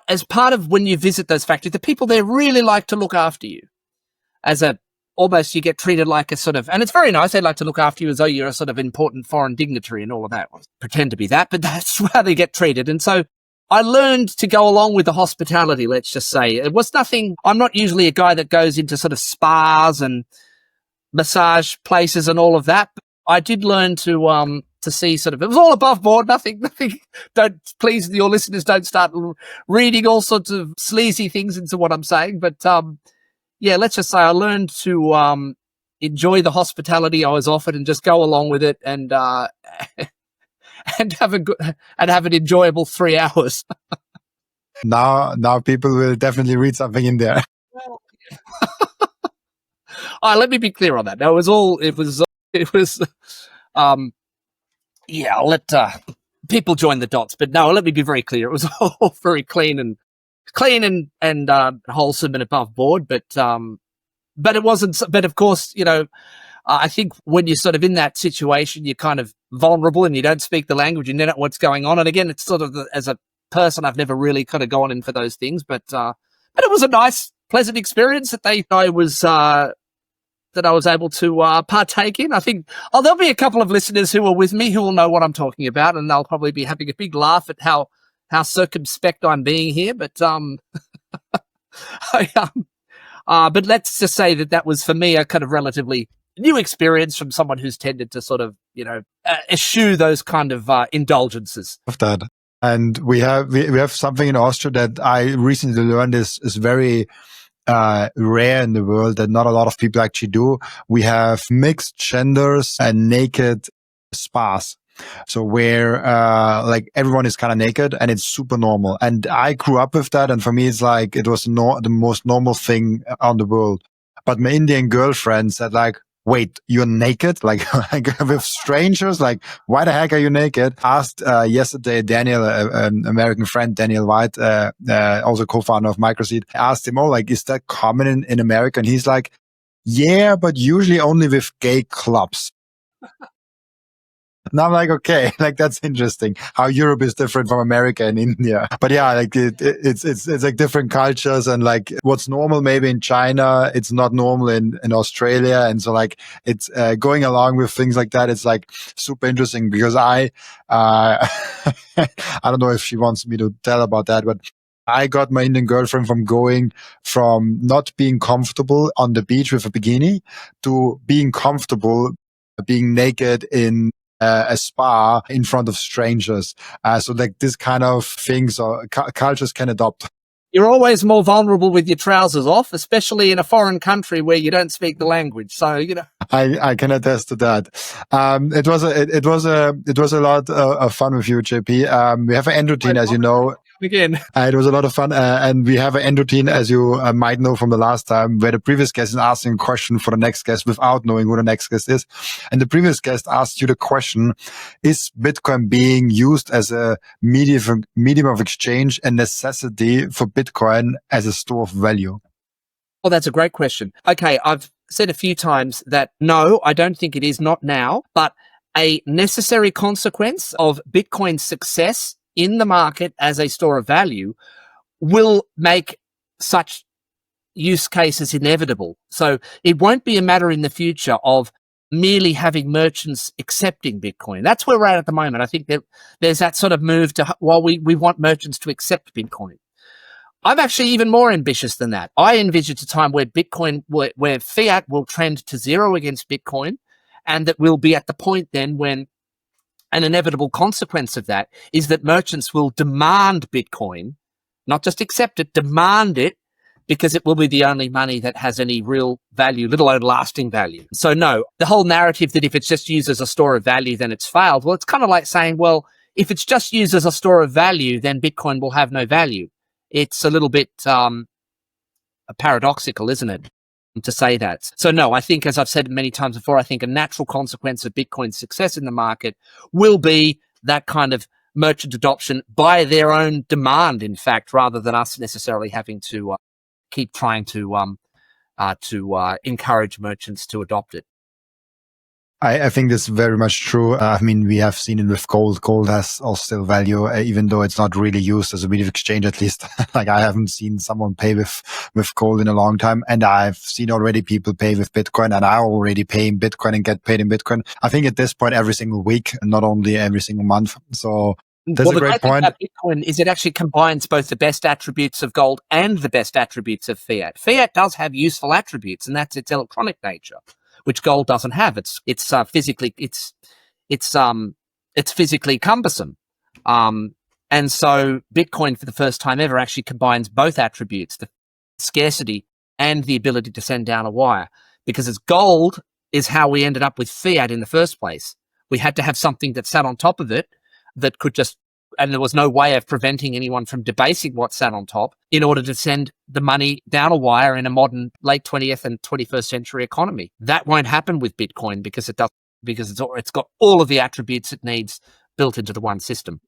as part of when you visit those factories, the people there really like to look after you almost you get treated like a sort of, and it's very nice, they like to look after you as though you're a sort of important foreign dignitary and all of that. Pretend to be that, but that's how they get treated. And so I learned to go along with the hospitality, let's just say. It was nothing, I'm not usually a guy that goes into sort of spas and massage places and all of that. But I did learn to see sort of, it was all above board, nothing, please, your listeners don't start reading all sorts of sleazy things into what I'm saying. But, yeah, let's just say I learned to enjoy the hospitality I was offered and just go along with it and and have an enjoyable 3 hours. Now people will definitely read something in there. Let me be clear on that. No, I'll let people join the dots, but no, let me be very clear. It was all very clean and wholesome and above board, but it wasn't. But of course, I think when you're sort of in that situation, you're kind of vulnerable and you don't speak the language, you don't know what's going on. And again, it's sort of as a person, I've never really kind of gone in for those things, but it was a nice, pleasant experience that I was able to partake in. I think there'll be a couple of listeners who are with me who will know what I'm talking about, and they'll probably be having a big laugh at how circumspect I'm being here, but but let's just say that was for me a kind of relatively new experience from someone who's tended to sort of eschew those kind of indulgences. Of that, and we have something in Austria that I recently learned is very rare in the world, that not a lot of people actually do. We have mixed genders and naked spas. So where like everyone is kind of naked and it's super normal. And I grew up with that, and for me it's like it was the most normal thing on the world. But my Indian girlfriend said like, wait, you're naked? Like with strangers? Like, why the heck are you naked? Asked yesterday Daniel, an American friend, Daniel White, also co-founder of Microseed, asked him, is that common in America? And he's like, yeah, but usually only with gay clubs. And I'm like, okay, like that's interesting how Europe is different from America and India. But yeah, like it's like different cultures, and like what's normal maybe in China, it's not normal in Australia. And so like it's going along with things like that. It's like super interesting because I don't know if she wants me to tell about that, but I got my Indian girlfriend from going from not being comfortable on the beach with a bikini to being comfortable being naked in a spa in front of strangers. So like this kind of things or cultures can adopt. You're always more vulnerable with your trousers off, especially in a foreign country where you don't speak the language. So, I can attest to that. It was a lot of fun with you, JP. We have an end routine, as you know. Again, it was a lot of fun, and we have an end routine, as you might know from the last time, where the previous guest is asking a question for the next guest without knowing who the next guest is. And the previous guest asked you the question: is Bitcoin being used as a medium of exchange and necessity for Bitcoin as a store of value? Well, that's a great question. Okay, I've said a few times that no, I don't think it is, not now, but a necessary consequence of Bitcoin's success in the market as a store of value will make such use cases inevitable. So it won't be a matter in the future of merely having merchants accepting Bitcoin. That's where we're at the moment. I think that there's that sort of move to, well, we want merchants to accept Bitcoin. I'm actually even more ambitious than that. I envisage a time where Bitcoin, where fiat will trend to zero against Bitcoin, and that we'll be at the point then when an inevitable consequence of that is that merchants will demand Bitcoin, not just accept it, demand it, because it will be the only money that has any real value, let alone lasting value. So no, the whole narrative that if it's just used as a store of value, then it's failed. Well, it's kind of like saying, well, if it's just used as a store of value, then Bitcoin will have no value. It's a little bit paradoxical, isn't it, to say that? So no, I think, as I've said many times before, I think a natural consequence of Bitcoin's success in the market will be that kind of merchant adoption by their own demand, in fact, rather than us necessarily having to keep trying to encourage merchants to adopt it. I think that's very much true. I mean, we have seen it with gold. Gold has also still value, even though it's not really used as a medium of exchange, at least. Like I haven't seen someone pay with gold in a long time. And I've seen already people pay with Bitcoin, and I already pay in Bitcoin and get paid in Bitcoin. I think at this point, every single week, and not only every single month. So that's a great point. About Bitcoin is it actually combines both the best attributes of gold and the best attributes of fiat. Fiat does have useful attributes, and that's its electronic nature, which gold doesn't have. It's physically cumbersome, and so Bitcoin, for the first time ever, actually combines both attributes: the scarcity and the ability to send down a wire. Because as gold is how we ended up with fiat in the first place. We had to have something that sat on top of it that could just, and there was no way of preventing anyone from debasing what sat on top in order to send the money down a wire in a modern late 20th and 21st century economy. That won't happen with Bitcoin because it's got all of the attributes it needs built into the one system.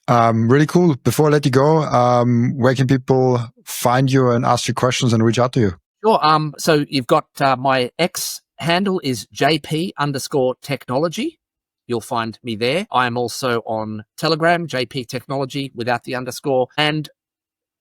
Really cool. Before I let you go, where can people find you and ask you questions and reach out to you? Sure. So you've got my X handle is JP_technology. You'll find me there. I am also on Telegram, JP Technology without the underscore. And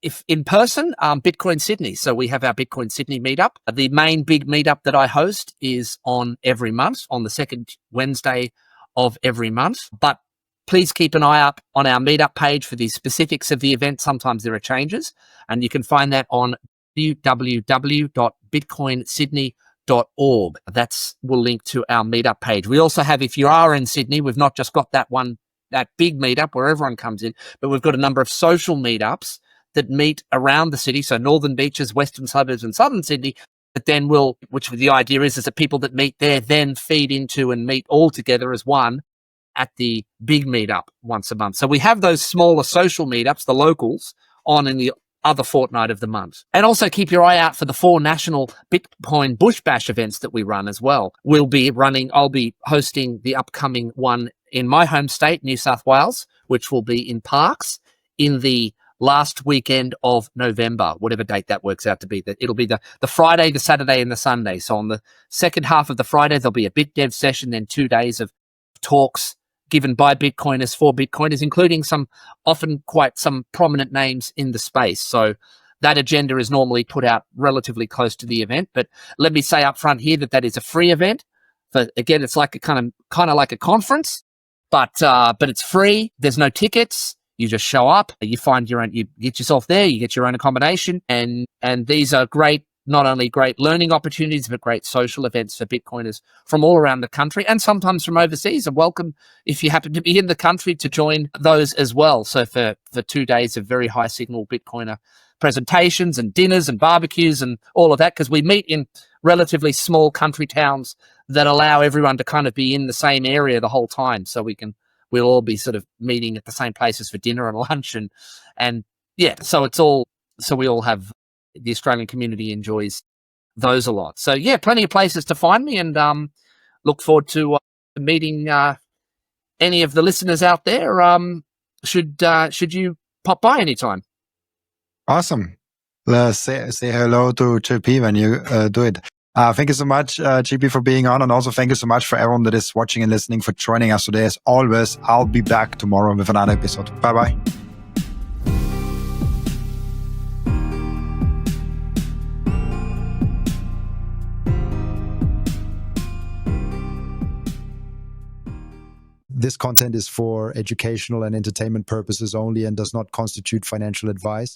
if in person, Bitcoin Sydney. So we have our Bitcoin Sydney meetup. The main big meetup that I host is on every month, on the second Wednesday of every month. But please keep an eye up on our meetup page for the specifics of the event. Sometimes there are changes, and you can find that on www.bitcoinsydney.org. We'll link to our meetup page. We also have, if you are in Sydney, we've not just got that big meetup where everyone comes in, but we've got a number of social meetups that meet around the city. So Northern Beaches, Western Suburbs and Southern Sydney, but then which the idea is that people that meet there then feed into and meet all together as one at the big meetup once a month. So we have those smaller social meetups, the locals, on in the other fortnight of the month. And also keep your eye out for the 4 national Bitcoin Bush Bash events that we run as well. I'll be hosting the upcoming one in my home state, New South Wales, which will be in Parkes in the last weekend of November, whatever date that works out to be. It'll be the Friday, the Saturday and the Sunday. So on the second half of the Friday, there'll be a BitDev session, then 2 days of talks given by Bitcoiners for Bitcoiners, including some prominent names in the space. So that agenda is normally put out relatively close to the event. But let me say up front here that is a free event. But again, it's like a kind of like a conference, but it's free. There's no tickets. You just show up. You find your own. You get yourself there. You get your own accommodation, and these are great not only great learning opportunities, but great social events for Bitcoiners from all around the country and sometimes from overseas. And welcome, if you happen to be in the country, to join those as well. So for 2 days of very high signal Bitcoiner presentations and dinners and barbecues and all of that, because we meet in relatively small country towns that allow everyone to kind of be in the same area the whole time. So we'll all be sort of meeting at the same places for dinner and lunch and yeah, so we all have, the Australian community enjoys those a lot. So yeah, plenty of places to find me, and look forward to meeting any of the listeners out there. Should you pop by anytime? Awesome. Say hello to JP when you do it. Thank you so much, JP, for being on, and also thank you so much for everyone that is watching and listening for joining us today. As always, I'll be back tomorrow with another episode. Bye-bye. This content is for educational and entertainment purposes only and does not constitute financial advice.